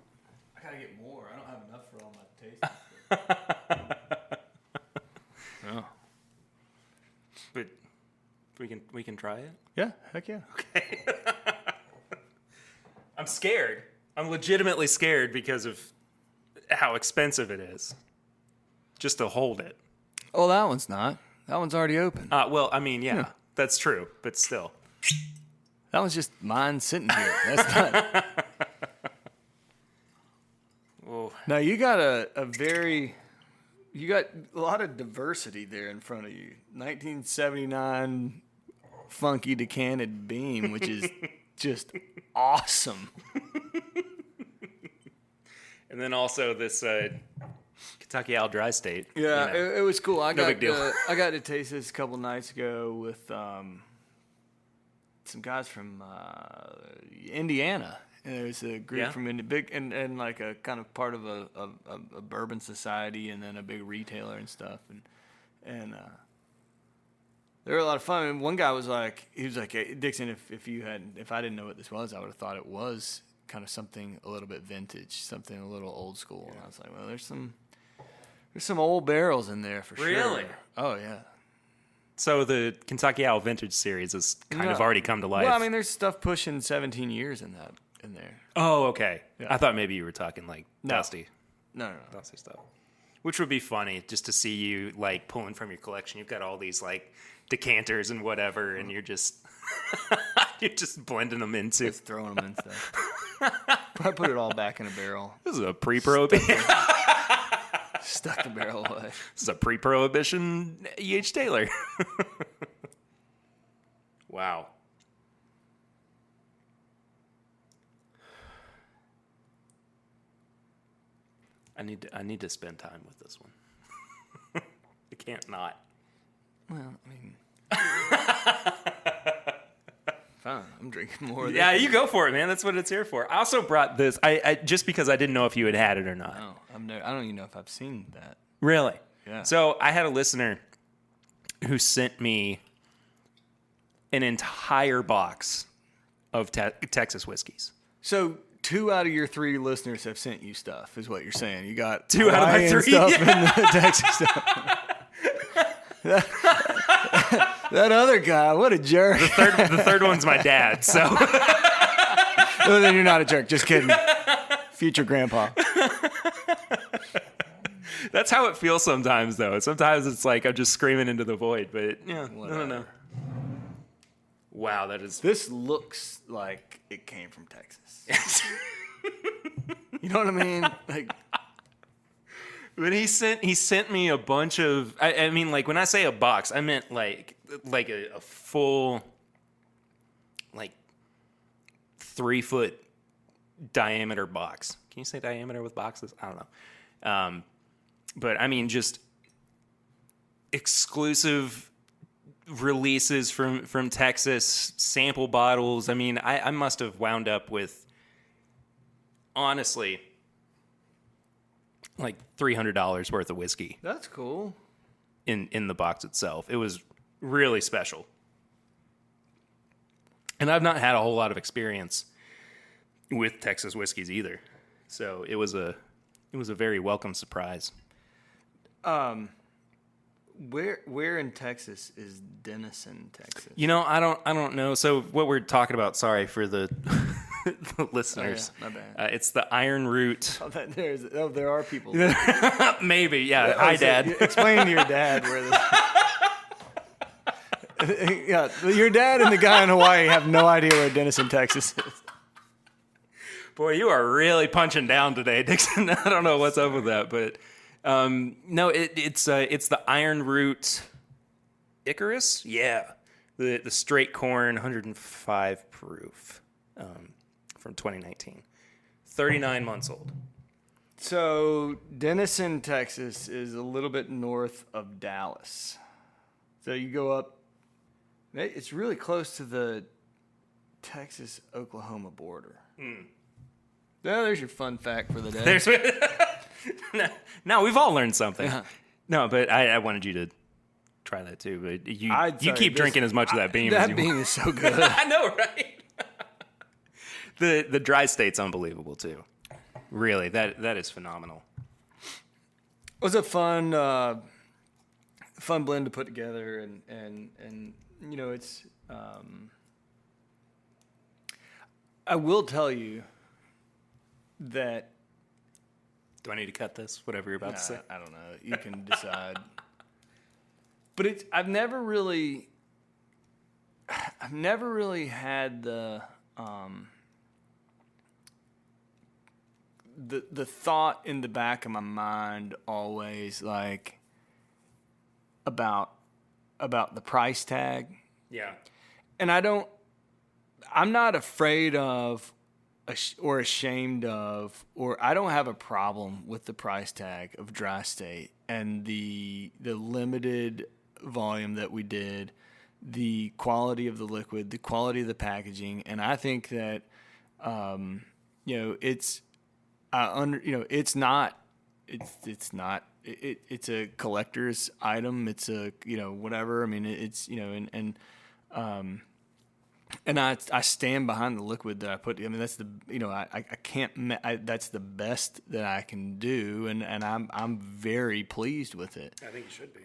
gotta get more. I don't have enough for all my tastes. No. But we can try it. Yeah. Heck yeah. Okay. I'm scared. I'm legitimately scared because of how expensive it is just to hold it. Oh, that one's not. That one's already open. Yeah, that's true, but still. That one's just mine sitting here. That's not. Whoa. Now you got you got a lot of diversity there in front of you. 1979 funky decanted beam, which is just awesome. And then also this Kentucky Owl Dry State. Yeah, it was cool. No big deal. I got to taste this a couple nights ago with some guys from Indiana. And there's a group from big and like a kind of part of a bourbon society, and then a big retailer and stuff. And they were a lot of fun. And one guy was like, hey, Dixon, if I didn't know what this was, I would have thought it was kind of something a little bit vintage, something a little old school. And I was like, well, there's some old barrels in there for sure. Really? Oh yeah. So the Kentucky Owl Vintage series has kind of already come to life. Well, there's stuff pushing 17 years in there. Oh, okay. Yeah. I thought maybe you were talking dusty. No. Dusty stuff. Which would be funny just to see you pulling from your collection. You've got all these decanters and whatever, and you're just blending them into. Just throwing them in stuff. Probably put it all back in a barrel. This is a pre-pro beer. stuck the barrel away. This is a pre-prohibition E.H. Taylor. Wow. I need to spend time with this one. I can't not. Well, I mean, fine. I'm drinking more. Yeah, you go for it, man. That's what it's here for. I also brought this. I just because I didn't know if you had it or not. No, I don't even know if I've seen that. Really? Yeah. So I had a listener who sent me an entire box of Texas whiskeys. So 2 out of your 3 listeners have sent you stuff, is what you're saying. You got 2 out of my 3 stuff yeah. and the Texas stuff. That other guy, what a jerk. The third one's my dad. So Well, then you're not a jerk. Just kidding. Future grandpa. that's how it feels sometimes, though. Sometimes it's like I'm just screaming into the void. But yeah, Whatever. I don't know. Wow, that is. This looks like it came from Texas. You know what I mean? Like, But he sent me a bunch of. I mean, like when I say a box, I meant like a full, like 3-foot diameter box. Can you say diameter with boxes? I don't know. But I mean, just exclusive releases from Texas, sample bottles. I mean, I must have wound up with, honestly, like $300 worth of whiskey that's cool. in the box itself. It was really special. And I've not had a whole lot of experience with Texas whiskeys either. So it was a very welcome surprise. Where in Texas is Denison, Texas? You know, I don't know. So what we're talking about, sorry for the, the listeners. Oh, yeah, my bad. It's the Iron Root. There are people. Maybe, yeah. Hi, Dad. Explain to your dad where this. Yeah, your dad and the guy in Hawaii have no idea where Denison, Texas is. Boy, you are really punching down today, Dixon. I don't know what's up with that, but no, it's the Iron Root Icarus. Yeah, the straight corn, 105 proof, from 2019, 39 months old. So Denison, Texas is a little bit north of Dallas. So you go up. It's really close to the Texas-Oklahoma border. Yeah, there's your fun fact for the day. There's no, we've all learned something. Yeah. No, but I wanted you to try that too. But you keep drinking as much of that beam as you That beam want. is so good. I know, right? The dry state's unbelievable too. Really, that is phenomenal. It was a fun blend to put together, and you know, it's. I will tell you that. Do I need to cut this? Whatever you're about to say. I don't know. You can decide. But I've never really had the thought in the back of my mind always like about the price tag. Yeah. And I'm not afraid of or ashamed of, or I don't have a problem with the price tag of dry state and the limited volume that we did, the quality of the liquid, the quality of the packaging. And I think that, it's a collector's item. It's a, whatever. I mean, it's, and I stand behind the liquid that I put. I mean, that's the, I can't. That's the best that I can do, and I'm very pleased with it. I think you should be.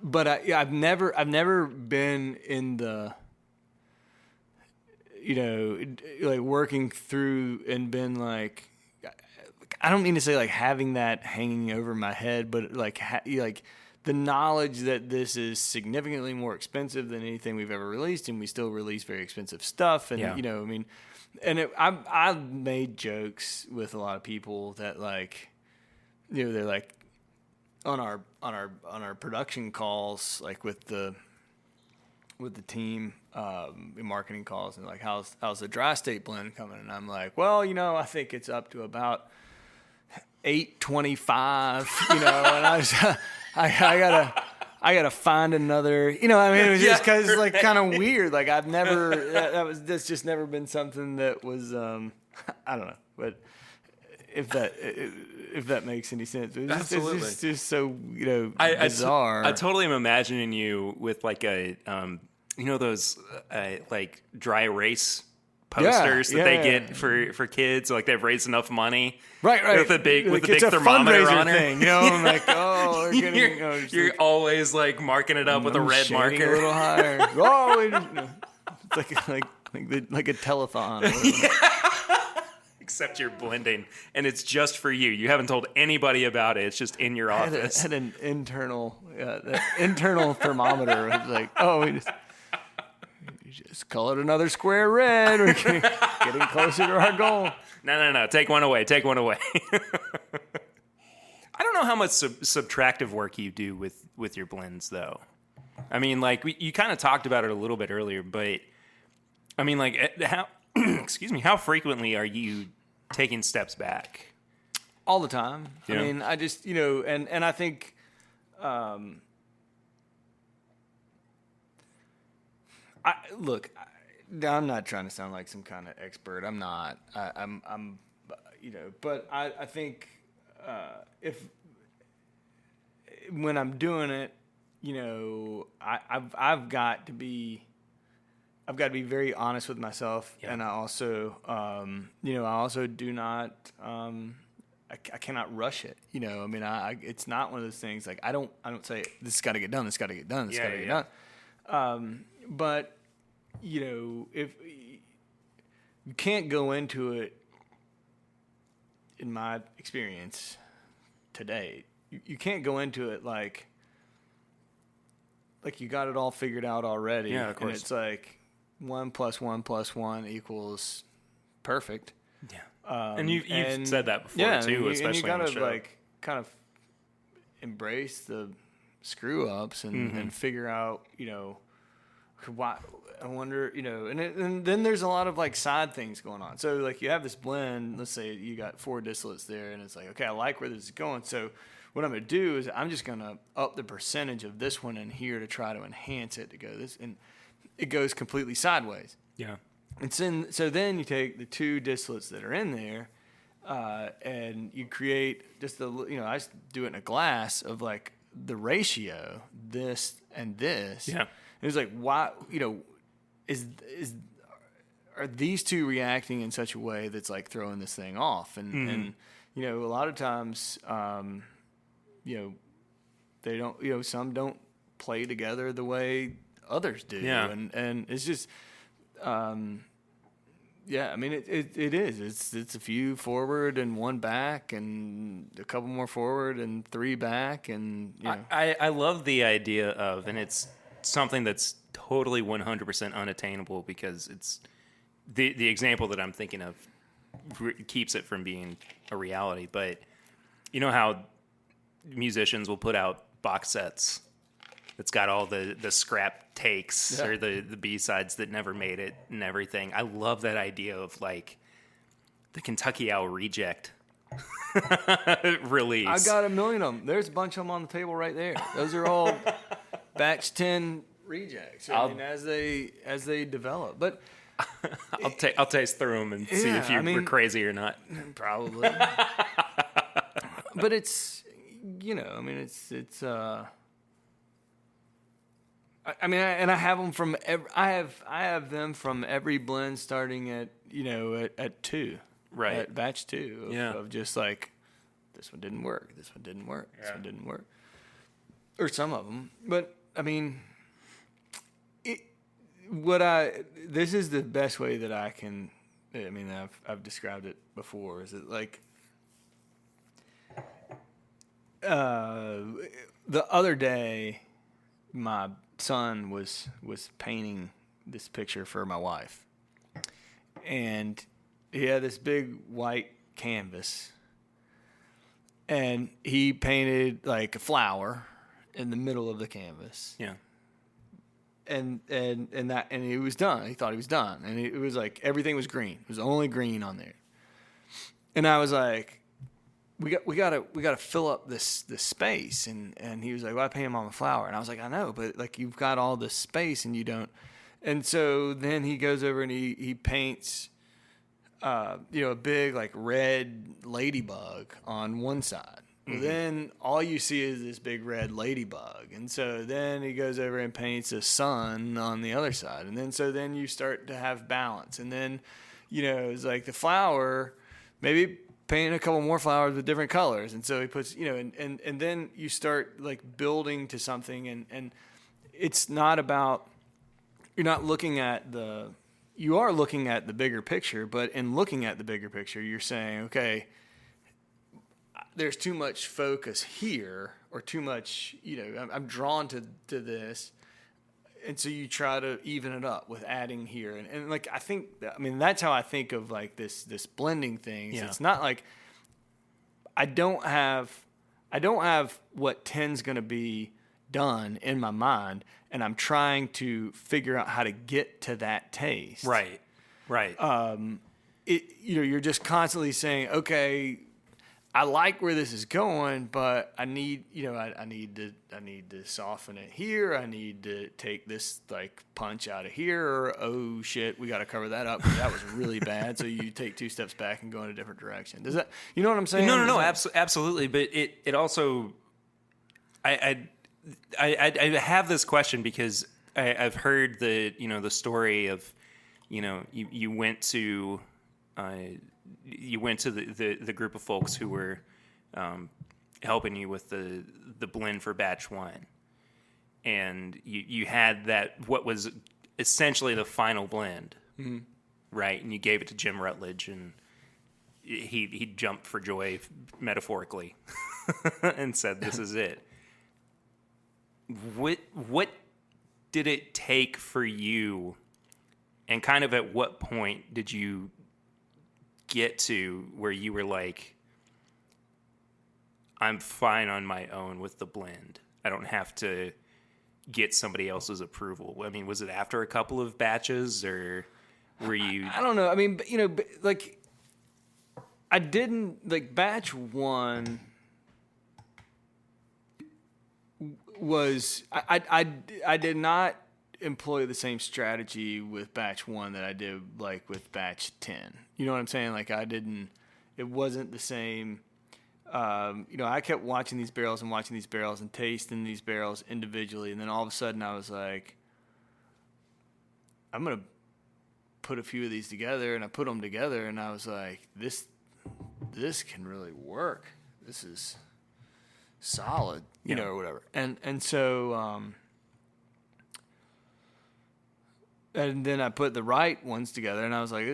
But I've never been in the, like working through and been like, I don't mean to say like having that hanging over my head, but like the knowledge that this is significantly more expensive than anything we've ever released, and we still release very expensive stuff. And, I made jokes with a lot of people that like, they're like on our production calls, like with the team, marketing calls, and like how's the dry state blend coming? And I'm like, well, I think it's up to about 825, and I gotta find another, it was just because it's like kind of weird. Like I've never, that's just never been something that was, I don't know, but if that makes any sense. Absolutely. It's just so, bizarre. I totally am imagining you with like a, those like dry erase posters that they get for kids, like they've raised enough money, right, with a big it's a thermometer on it. Thing, I'm like, oh, you're always like marking it up with a red marker, a little higher. It's like a telethon. Except you're blending, and it's just for you. You haven't told anybody about it. It's just in your office. Had an internal thermometer. It was like, oh, you just call it another square red. We're getting closer to our goal. No. Take one away. I don't know how much subtractive work you do with your blends, though. I mean, like, you kind of talked about it a little bit earlier, but I mean, like, how how frequently are you taking steps back? All the time. Yeah. I mean, I just, and I think, I'm not trying to sound like some kind of expert. I'm not. I'm but I think if when I'm doing it, I've got to be very honest with myself, and I also, I also do not, I cannot rush it. I mean, it's not one of those things like I don't say this has got to get done. This got to get done. This got to get done. But if you can't go into it, in my experience today, you can't go into it like you got it all figured out already. Yeah, of course. And it's like 1 + 1 + 1 = perfect. Yeah. And you've said that before too, especially on the show. And you gotta like kind of embrace the screw ups and figure out, why. I wonder, and then there's a lot of like side things going on. So like you have this blend, let's say you got 4 distillates there, and it's like, okay, I like where this is going. So what I'm going to do is I'm just going to up the percentage of this one in here to try to enhance it to go this, and it goes completely sideways. Yeah. And so then you take the 2 distillates that are in there, and you create just I just do it in a glass of like the ratio, this and this. Yeah. It was like, why, are these 2 reacting in such a way that's like throwing this thing off? And a lot of times, they don't, some don't play together the way others do. Yeah. And it's just, I mean, it is. It's a few forward and 1 back, and a couple more forward and 3 back, and I love the idea of, and it's something that's totally 100% unattainable because it's the example that I'm thinking of keeps it from being a reality. But you know how musicians will put out box sets that's got all the scrap takes or the B-sides that never made it and everything. I love that idea of like the Kentucky Owl Reject release. I got a million of them. There's a bunch of them on the table right there. Those are all batch 10 rejects. I mean, as they develop, but I'll taste through them and see if you were crazy or not. Probably. But it's it's I have them from I have them from every blend starting at at 2, right, at batch 2 of just like this one didn't work, this one didn't work, this one didn't work, or some of them. But I mean, this is the best way that I can. I mean, I've described it before. Is it like the other day, my son was painting this picture for my wife, and he had this big white canvas, and he painted like a flower in the middle of the canvas. Yeah. And he was done. He thought he was done, and it was like everything was green. It was only green on there. And I was like, we gotta fill up this space. And he was like, well, I painted him on a flower. And I was like, I know, but like you've got all this space and you don't. And so then he goes over and he paints, a big like red ladybug on one side. Mm-hmm. Then all you see is this big red ladybug. And so then he goes over and paints a sun on the other side. And then you start to have balance. And then, it's like the flower, maybe paint a couple more flowers with different colors. And so he puts, and then you start like building to something. And it's not about, you are looking at the bigger picture, but in looking at the bigger picture, you're saying, okay, there's too much focus here, or too much, I'm drawn to this. And so you try to even it up with adding here. And like, that's how I think of like this blending thing. Yeah. It's not like I don't have what 10's going to be done in my mind, and I'm trying to figure out how to get to that taste. Right. You're just constantly saying, okay, I like where this is going, but I need to soften it here. I need to take this like punch out of here. Or, oh shit, we got to cover that up because that was really bad. So you take 2 steps back and go in a different direction. Does that, you know what I'm saying? No, absolutely. But it also, I have this question because I've heard the story of, you went to the group of folks who were helping you with the blend for batch 1, and you had what was essentially the final blend, mm-hmm. right? And you gave it to Jim Rutledge, and he jumped for joy, metaphorically, and said, "This is it." What did it take for you, and kind of at what point did you get to where you were like, I'm fine on my own with the blend, I don't have to get somebody else's approval? I mean, was it after a couple of batches, or were you... I don't know. I mean, like, I didn't, like, batch 1 was, I did not employ the same strategy with batch 1 that I did like with batch 10. You know what I'm saying? Like it wasn't the same. I kept watching these barrels and tasting these barrels individually. And then all of a sudden I was like, I'm going to put a few of these together, and I put them together and I was like, this can really work. This is solid, or whatever. And so, and then I put the right ones together, and I was like,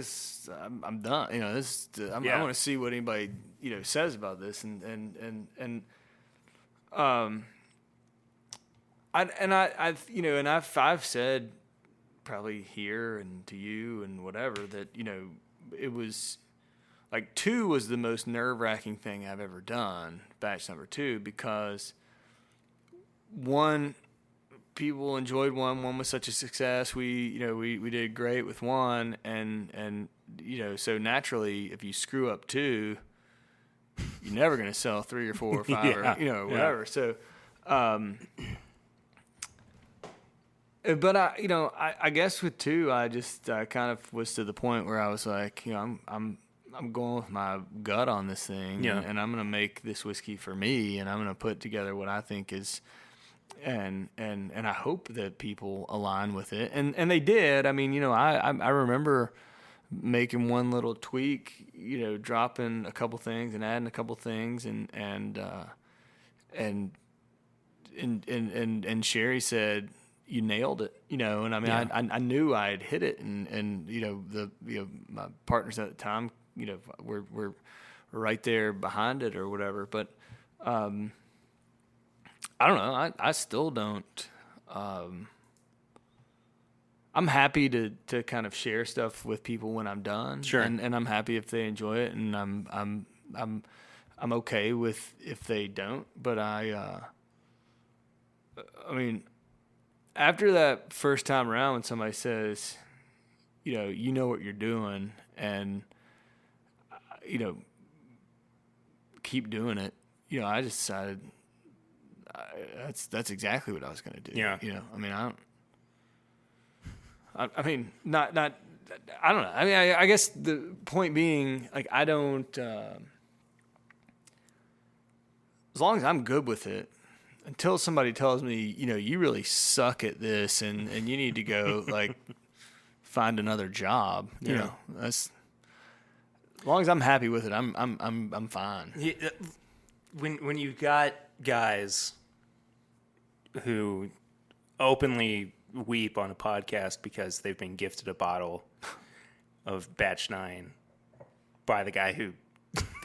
I'm done. I want to see what anybody, says about this. I've said probably here and to you and whatever that, it was like 2 was the most nerve-wracking thing I've ever done, batch number 2, because 1, people enjoyed 1 was such a success. We did great with 1, and so naturally, if you screw up 2, you're never going to sell 3 or 4 or 5 or whatever. So, but I guess with 2, I just kind of was to the point where I was like, I'm going with my gut on this thing, and I'm going to make this whiskey for me, and I'm going to put together what I think is. And I hope that people align with it, and they did. I mean, I remember making one little tweak, dropping a couple things and adding a couple things, and Sherry said, "You nailed it," and I mean, I knew I had hit it, and my partners at the time, were right there behind it or whatever, but. I don't know. I still don't. I'm happy to kind of share stuff with people when I'm done. Sure. And I'm happy if they enjoy it. And I'm okay with if they don't. But I mean, after that first time around, when somebody says, you know what you're doing, and keep doing it. I just decided that's exactly what I was going to do. Yeah. I mean, I mean, not. I don't know. I mean, I guess the point being, like, I don't. As long as I'm good with it, until somebody tells me, you really suck at this, and you need to go like find another job. That's. As long as I'm happy with it, I'm fine. Yeah, when you've got guys who openly weep on a podcast because they've been gifted a bottle of Batch 9 by the guy who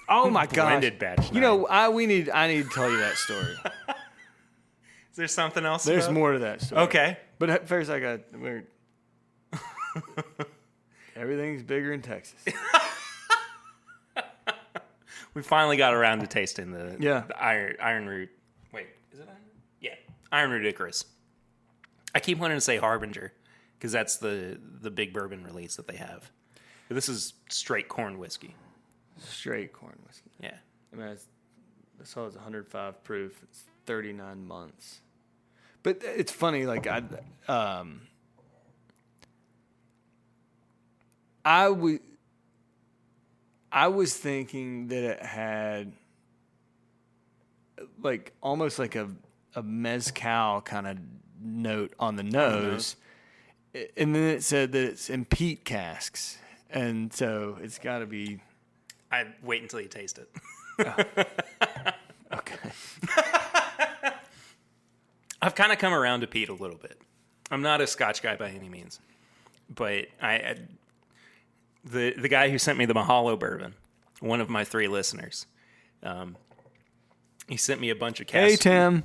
oh my gosh, blended Batch 9. I need to tell you that story. Is there something else? There's more to that story. Okay, but first everything's bigger in Texas. We finally got around to tasting the iron root. Wait, is it iron root? Yeah, iron root Icarus. I keep wanting to say Harbinger because that's the big bourbon release that they have. But this is straight corn whiskey. Straight corn whiskey. Yeah. I mean, I saw it's 105 proof. It's 39 months. But it's funny, like I was thinking that it had like almost like a mezcal kind of note on the nose. And then it said that it's in peat casks. And so it's got to be... I'd wait until you taste it. Okay. I've kind of come around to peat a little bit. I'm not a Scotch guy by any means. But the guy who sent me the Mahalo bourbon, one of my 3 listeners, he sent me a bunch of Hey, Tim.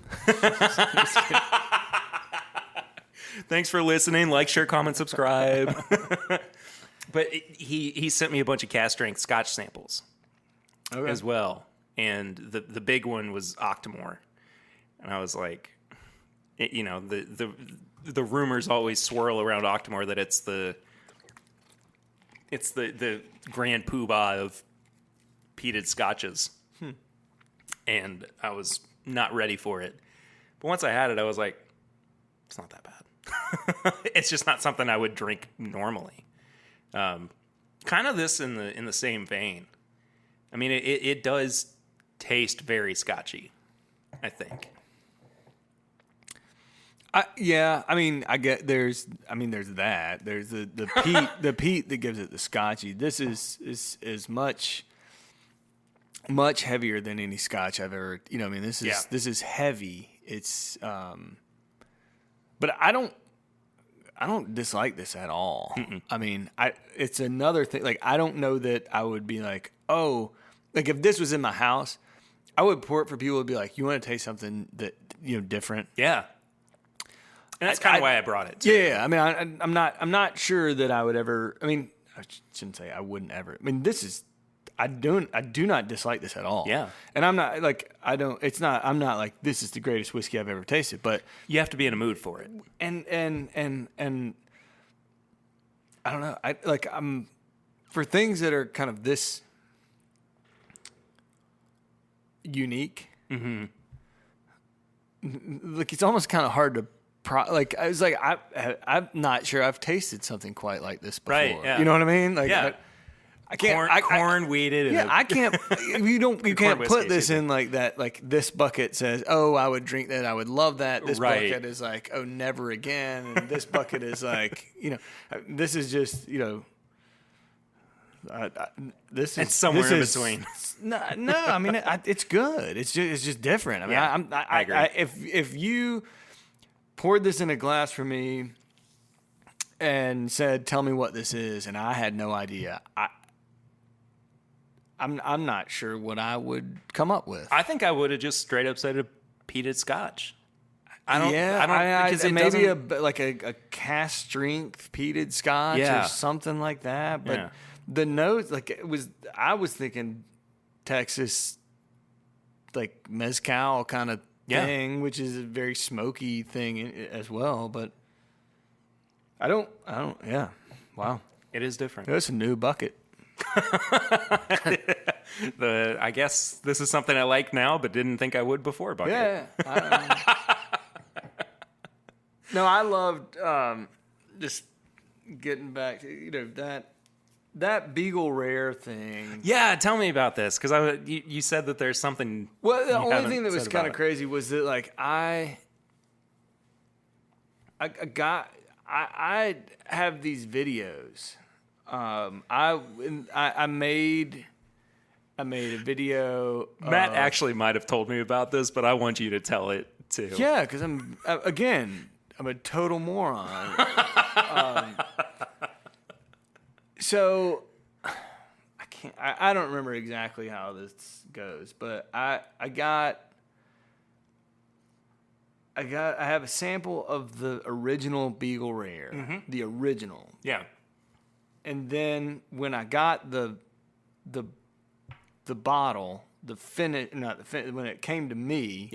Thanks for listening. Like, share, comment, subscribe. But he sent me a bunch of cask strength Scotch samples as well. And the big one was Octomore. And I was like, the rumors always swirl around Octomore that it's the grand poobah of peated scotches. And I was not ready for it. But once I had it, I was like, it's not that bad. It's just not something I would drink normally. Kind of this in the same vein. I mean, it does taste very Scotchy, I think. I mean, I get there's that. There's the peat that gives it the Scotchy. This is much heavier than any Scotch I've ever. This is heavy. It's but I don't dislike this at all. Mm-mm. I mean, it's another thing. Like, I don't know that I would be like, oh, like if this was in my house, I would pour it for people to be like, you want to taste something that different? Yeah. And that's kind of why I brought it too. Yeah. I mean, I'm not sure that I would ever. I mean, I shouldn't say I wouldn't ever. I mean, this is. I do not dislike this at all. Yeah. And I'm not like I'm not like this is the greatest whiskey I've ever tasted, but you have to be in a mood for it. And I don't know. I'm for things that are kind of this unique. Mm-hmm. Like, it's almost kind of hard to I was like I'm not sure I've tasted something quite like this before. Right, yeah. You know what I mean? Like, yeah. I can't corn weeded. Yeah, I can't. You can't put this in like that. Like, this bucket says, "Oh, I would drink that. I would love that." This bucket is like, "Oh, never again." And this bucket is like, this is just this is it's somewhere in between. No. I mean, it's good. It's just different. I mean, yeah, I agree. If you poured this in a glass for me and said, "Tell me what this is," and I had no idea, I'm not sure what I would come up with. I think I would have just straight up said a peated Scotch. I don't because it maybe a cask strength peated Scotch or something like that. But the notes, like, I was thinking Texas like mezcal kind of thing, which is a very smoky thing as well. But I don't. Yeah. Wow. It is different. That's a new bucket. I guess this is something I like now, but didn't think I would before. Bucket. Yeah. No, I loved just getting back to that Beagle Rare thing. Yeah, tell me about this because you said that there's something. Well, the only thing that was kind of crazy was that like I have these videos. I made a video. Matt actually might have told me about this, but I want you to tell it too. Yeah, because I'm a total moron. So I don't remember exactly how this goes, but I have a sample of the original Beagle Rare, the original. Yeah. And then when I got the bottle, when it came to me,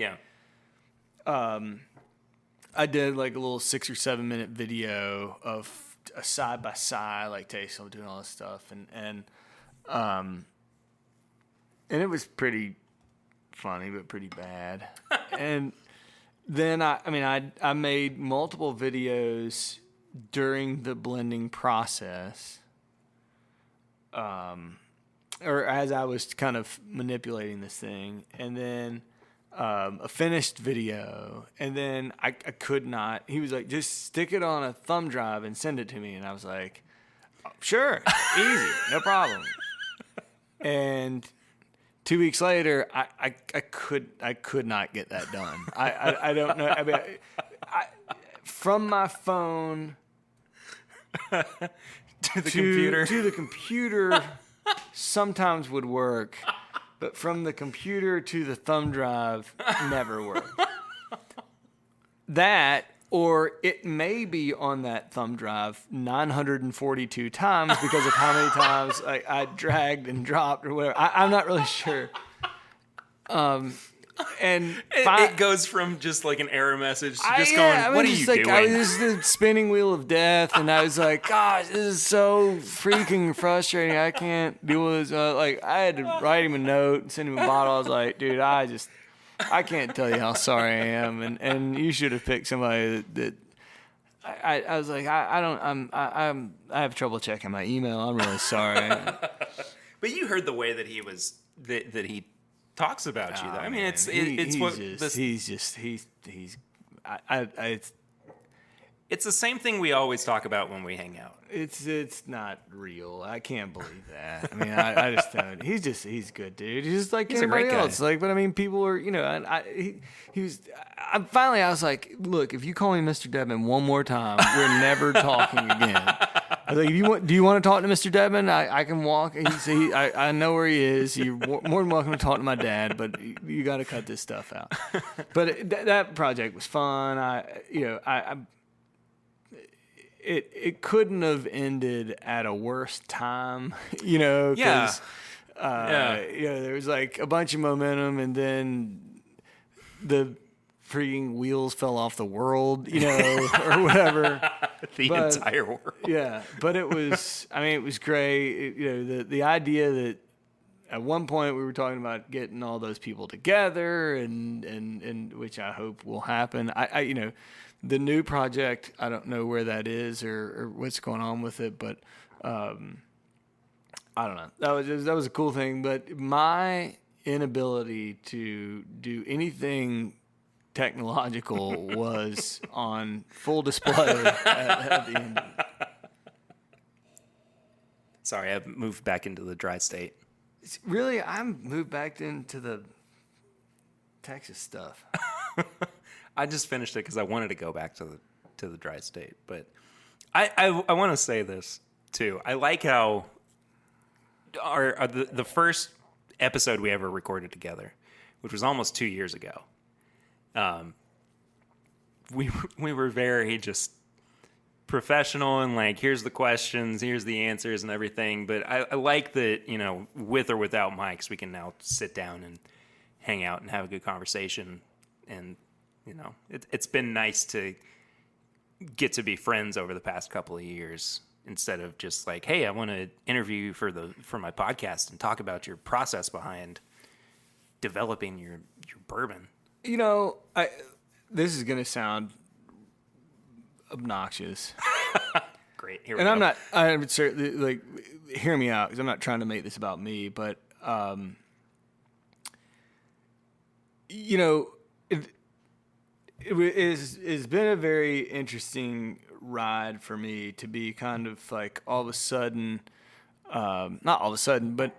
I did like a little 6 or 7 minute video of a side by side, like tasting, doing all this stuff, and it was pretty funny, but pretty bad. And then I made multiple videos during the blending process, or as I was kind of manipulating this thing, and then a finished video, and then I could not. He was like, just stick it on a thumb drive and send it to me, and I was like, oh, sure, easy, no problem. And 2 weeks later, I could not get that done. I don't know. I mean, from my phone to the computer sometimes would work, but from the computer to the thumb drive never worked. That, or it may be on that thumb drive 942 times because of how many times I dragged and dropped or whatever. I'm not really sure. And it goes from just like an error message to just going, what are you doing? I was the spinning wheel of death, and I was like, gosh, this is so freaking frustrating. I can't do this. I had to write him a note and send him a bottle. I was like, dude, I can't tell you how sorry I am, and you should have picked somebody that I was like, I have trouble checking my email. I'm really sorry. But you heard the way that he was that he talks about you, though. I mean, it's the same thing we always talk about when we hang out. It's not real. I can't believe that. I mean, I just don't. He's good, dude. He's just like anybody else. Like, but I mean, people are, I was like, look, if you call me Mr. Dedman one more time, we're never talking again. I was like, do you want to talk to Mr. Dedman? I can walk. I know where he is. You're more than welcome to talk to my dad, but you got to cut this stuff out. But that project was fun. It couldn't have ended at a worse time, because there was like a bunch of momentum, and then the freaking wheels fell off the world, or whatever. Entire world. Yeah, but it was great. The idea that at one point we were talking about getting all those people together, and which I hope will happen. The new project, I don't know where that is or what's going on with it, but I don't know. That was a cool thing. But my inability to do anything technological was on full display at the end. Sorry, I've moved back into the dry state. Really, I'm moved back into the Texas stuff. I just finished it because I wanted to go back to the dry state. But I want to say this too. I like how the first episode we ever recorded together, which was almost 2 years ago. We were very just professional and like, here's the questions, here's the answers and everything. But I like that, with or without mics, we can now sit down hang out and have a good conversation. And, it's been nice to get to be friends over the past couple of years instead of just like, hey, I want to interview you for my podcast and talk about your process behind developing your bourbon. This is going to sound obnoxious. Great. Here we go. I'm certainly hear me out because I'm not trying to make this about me, but, it's been a very interesting ride for me to be kind of like all of a sudden, not all of a sudden, but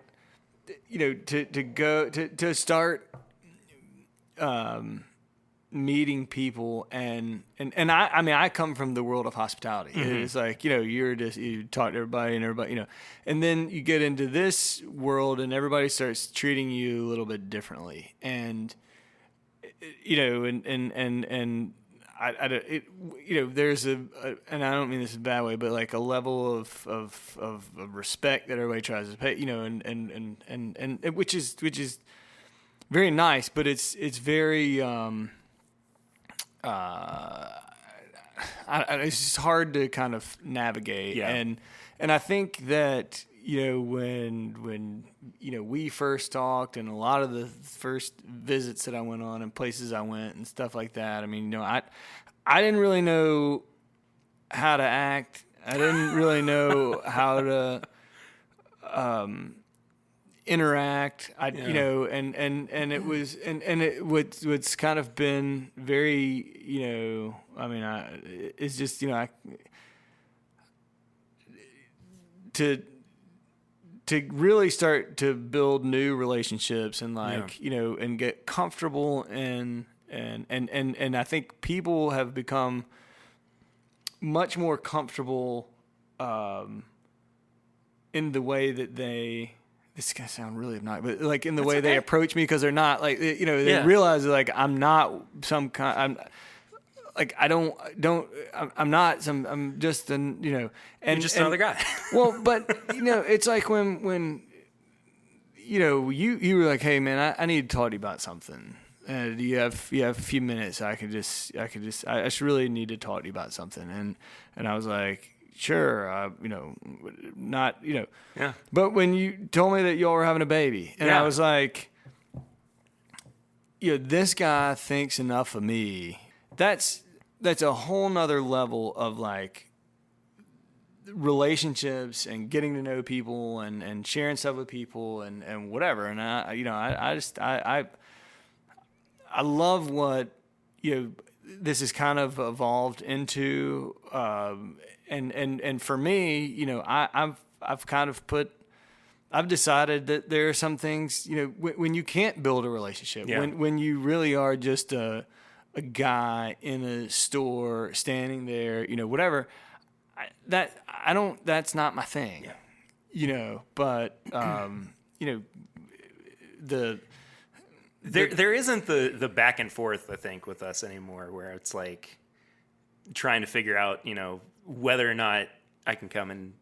to start meeting people and I come from the world of hospitality. Mm-hmm. It's like, you talk to everybody and everybody, and then you get into this world and everybody starts treating you a little bit differently. And there's and I don't mean this in a bad way, but like a level of respect that everybody tries to pay, and which is very nice, but it's very, it's just hard to kind of navigate. Yeah. And I think that, when we first talked and a lot of the first visits that I went on and places I went and stuff like that, I mean, I didn't really know how to act. I didn't really know how to interact. And it was what's kind of been very, it's just, to really start to build new relationships and and get comfortable and I think people have become much more comfortable in the way that this is going to sound really obnoxious, but like in the way they approach me, because they're not like, they realize like I'm not some kind, I'm not some, I'm just and you're just another guy. Well, but it's like when you were like, hey man, I need to talk to you about something. Do you have a few minutes? I just really need to talk to you about something. And I was like, sure, not. Yeah. But when you told me that y'all were having a baby, and I was like, this guy thinks enough of me. That's a whole nother level of like relationships and getting to know people and sharing stuff with people and whatever. And I love what this has kind of evolved into. And for me, I've decided that there are some things, when you can't build a relationship, when you really are just a guy in a store standing there, whatever, that's not my thing, but, there isn't the back and forth, I think, with us anymore, where it's like trying to figure out, whether or not I can come and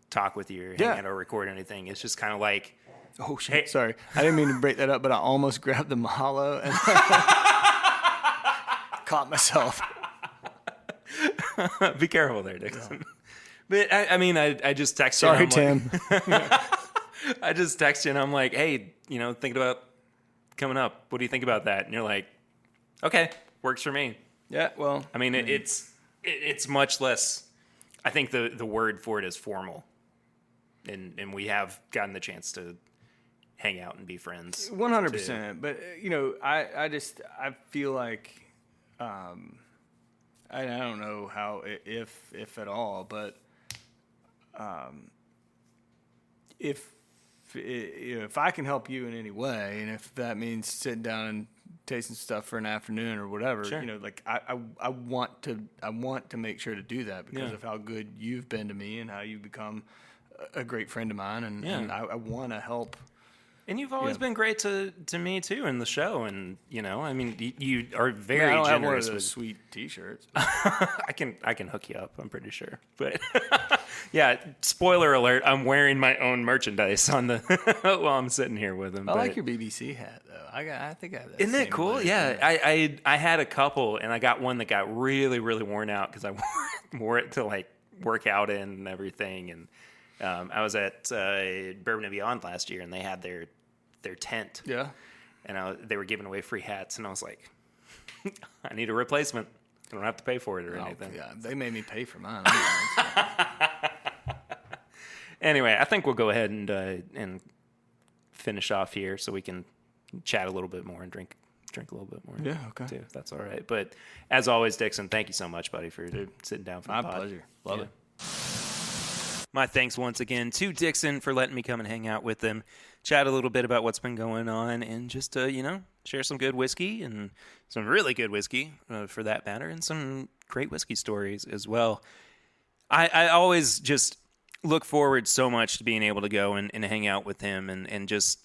talk with you or hang out or record anything. It's just kind of like, oh shit, hey. Sorry, I didn't mean to break that up, but I almost grabbed the Mahalo and caught myself. Be careful there, Dixon. No. But I just texted you. Sorry, Tim. Like, I just texted you and I'm like, hey, thinking about coming up. What do you think about that? And you're like, okay, works for me. Yeah, well, it's much less. I think the word for it is formal, and we have gotten the chance to hang out and be friends. 100%. But I feel like I don't know how, if at all, but if I can help you in any way, and if that means sitting down and tasting stuff for an afternoon or whatever, sure. I want to make sure to do that because of how good you've been to me and how you've become a great friend of mine, and I want to help. And you've always been great to me too in the show, and you are very I don't generous have one of those with sweet T-shirts. I can hook you up. I'm pretty sure, but Yeah, spoiler alert, I'm wearing my own merchandise on the while I'm sitting here with him. I like your BBC hat, though. I think I have that. Isn't it same cool? blade. Yeah, I had a couple, and I got one that got really, really worn out because I wore it to, like, work out in and everything. And I was at Bourbon and Beyond last year, and they had their tent. Yeah. And they were giving away free hats, and I was like, I need a replacement. I don't have to pay for it or anything. Yeah, they made me pay for mine. Anyway, I think we'll go ahead and finish off here so we can chat a little bit more and drink a little bit more. Yeah, okay. Too, if that's all right. But as always, Dixon, thank you so much, buddy, for sitting down for the pod. My pleasure. Love it. My thanks once again to Dixon for letting me come and hang out with them, chat a little bit about what's been going on, and just, share some good whiskey and some really good whiskey for that matter, and some great whiskey stories as well. I always just look forward so much to being able to go and hang out with him and just,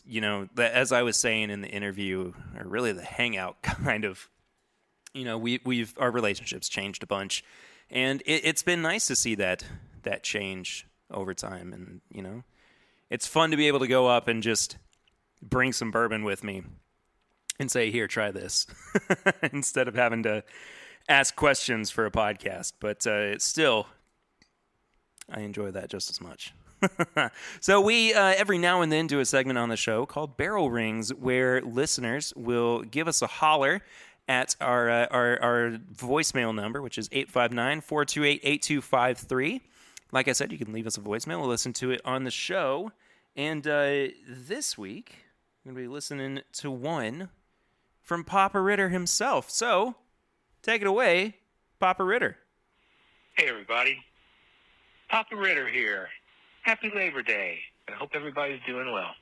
as I was saying in the interview, or really the hangout kind of, our relationships changed a bunch, and it's been nice to see that change over time. And, it's fun to be able to go up and just bring some bourbon with me and say, here, try this, instead of having to ask questions for a podcast. But still, I enjoy that just as much. So we every now and then do a segment on the show called Barrel Rings, where listeners will give us a holler at our voicemail number, which is 859-428-8253. Like I said, you can leave us a voicemail. We'll listen to it on the show. And this week, I'm going to be listening to one from Papa Ritter himself. So, take it away, Papa Ritter. Hey, everybody. Papa Ritter here. Happy Labor Day. I hope everybody's doing well.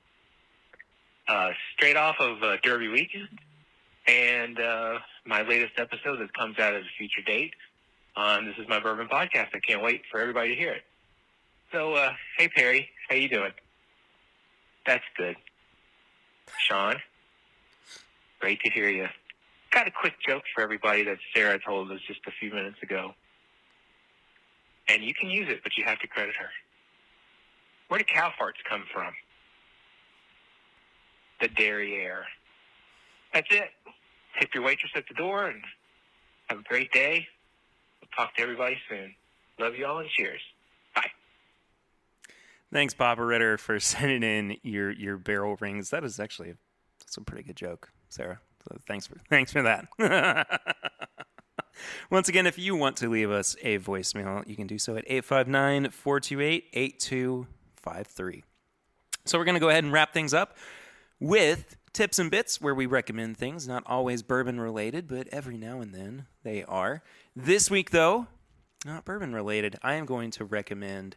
Straight off of Derby weekend, and my latest episode that comes out at a future date. This is my bourbon podcast. I can't wait for everybody to hear it. So, hey, Perry. How you doing? That's good. Sean, great to hear you. Got a quick joke for everybody that Sarah told us just a few minutes ago. And you can use it, but you have to credit her. Where do cow farts come from? The derriere. That's it. Tip your waitress at the door and have a great day. We'll talk to everybody soon. Love you all and cheers. Bye. Thanks, Papa Ritter, for sending in your barrel rings. That's a pretty good joke, Sarah. So thanks for that. Once again, if you want to leave us a voicemail, you can do so at 859-428-8253. So we're going to go ahead and wrap things up with tips and bits, where we recommend things, not always bourbon related, but every now and then they are. This week, though, not bourbon related, I am going to recommend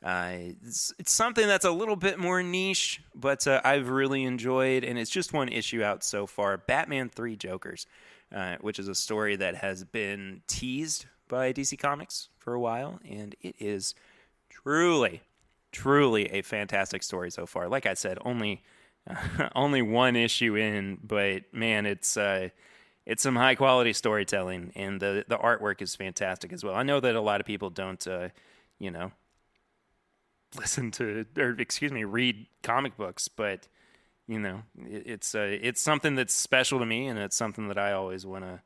it's something that's a little bit more niche, but I've really enjoyed, and it's just one issue out so far, Batman 3 Jokers, which is a story that has been teased by DC Comics for a while, and it is truly a fantastic story so far. Like I said, only one issue in, but man, it's some high quality storytelling, and the artwork is fantastic as well. I know that a lot of people don't, read comic books, but it's something that's special to me, and it's something that I always want to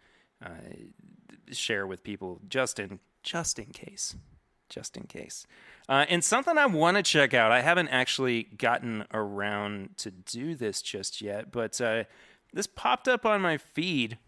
share with people, just in case. And something I want to check out. I haven't actually gotten around to do this just yet, but this popped up on my feed.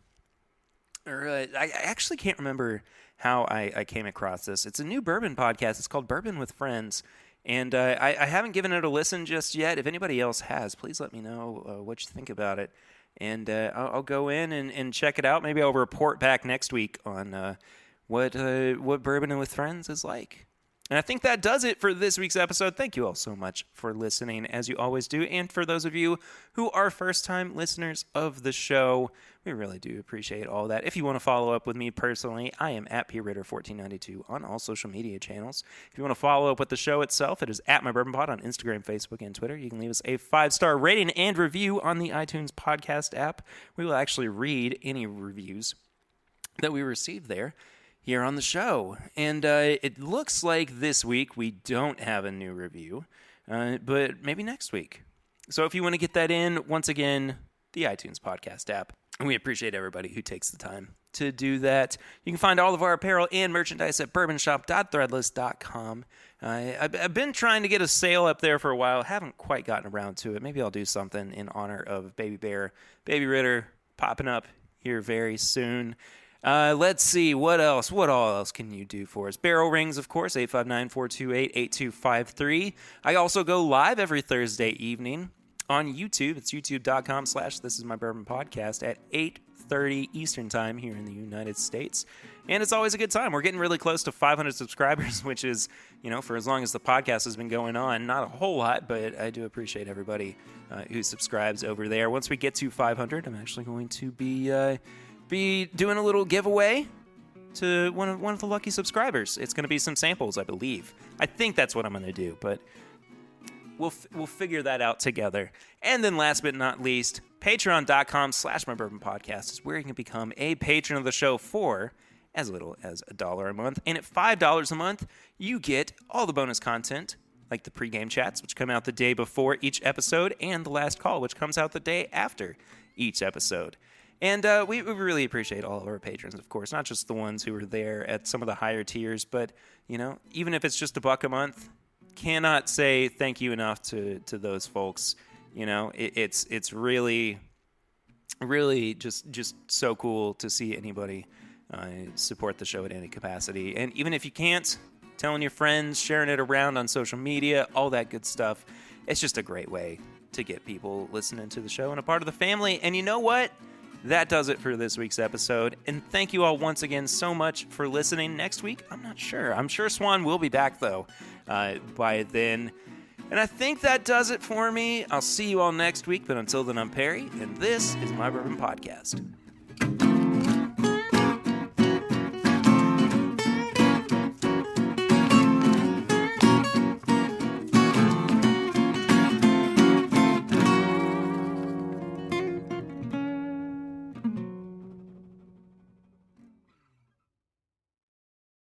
I actually can't remember how I came across this. It's a new bourbon podcast. It's called Bourbon with Friends. And I haven't given it a listen just yet. If anybody else has, please let me know what you think about it. And I'll go in and check it out. Maybe I'll report back next week on what Bourbon with Friends is like. And I think that does it for this week's episode. Thank you all so much for listening, as you always do. And for those of you who are first-time listeners of the show, we really do appreciate all that. If you want to follow up with me personally, I am at pritter1492 on all social media channels. If you want to follow up with the show itself, it is at My Bourbon Pod on Instagram, Facebook, and Twitter. You can leave us a 5-star rating and review on the iTunes podcast app. We will actually read any reviews that we receive there. here on the show. And it looks like this week we don't have a new review, but maybe next week. So if you want to get that in, once again, the iTunes podcast app. And we appreciate everybody who takes the time to do that. You can find all of our apparel and merchandise at bourbonshop.threadless.com. I've been trying to get a sale up there for a while. Haven't quite gotten around to it. Maybe I'll do something in honor of Baby Bear, Baby Ritter, popping up here very soon. Let's see, what else? What all else can you do for us? Barrel Rings, of course, 859-428-8253. I also go live every Thursday evening on YouTube. It's youtube.com/thisismybourbonpodcast at 8:30 Eastern Time here in the United States. And it's always a good time. We're getting really close to 500 subscribers, which is, for as long as the podcast has been going on, not a whole lot, but I do appreciate everybody who subscribes over there. Once we get to 500, I'm actually going to be doing a little giveaway to one of the lucky subscribers. It's going to be some samples, I believe. I think that's what I'm going to do, but we'll figure that out together. And then last but not least, patreon.com/mybourbonpodcast is where you can become a patron of the show for as little as $1 a month. And at $5 a month, you get all the bonus content, like the pregame chats, which come out the day before each episode, and the last call, which comes out the day after each episode. And we really appreciate all of our patrons, of course, not just the ones who are there at some of the higher tiers, but, even if it's just $1 a month, cannot say thank you enough to those folks. It's really, really just so cool to see anybody support the show at any capacity. And even if you can't, telling your friends, sharing it around on social media, all that good stuff, it's just a great way to get people listening to the show and a part of the family. And you know what? That does it for this week's episode. And thank you all once again so much for listening. Next week, I'm not sure. I'm sure Swan will be back, though, by then. And I think that does it for me. I'll see you all next week. But until then, I'm Perry, and this is My Bourbon Podcast.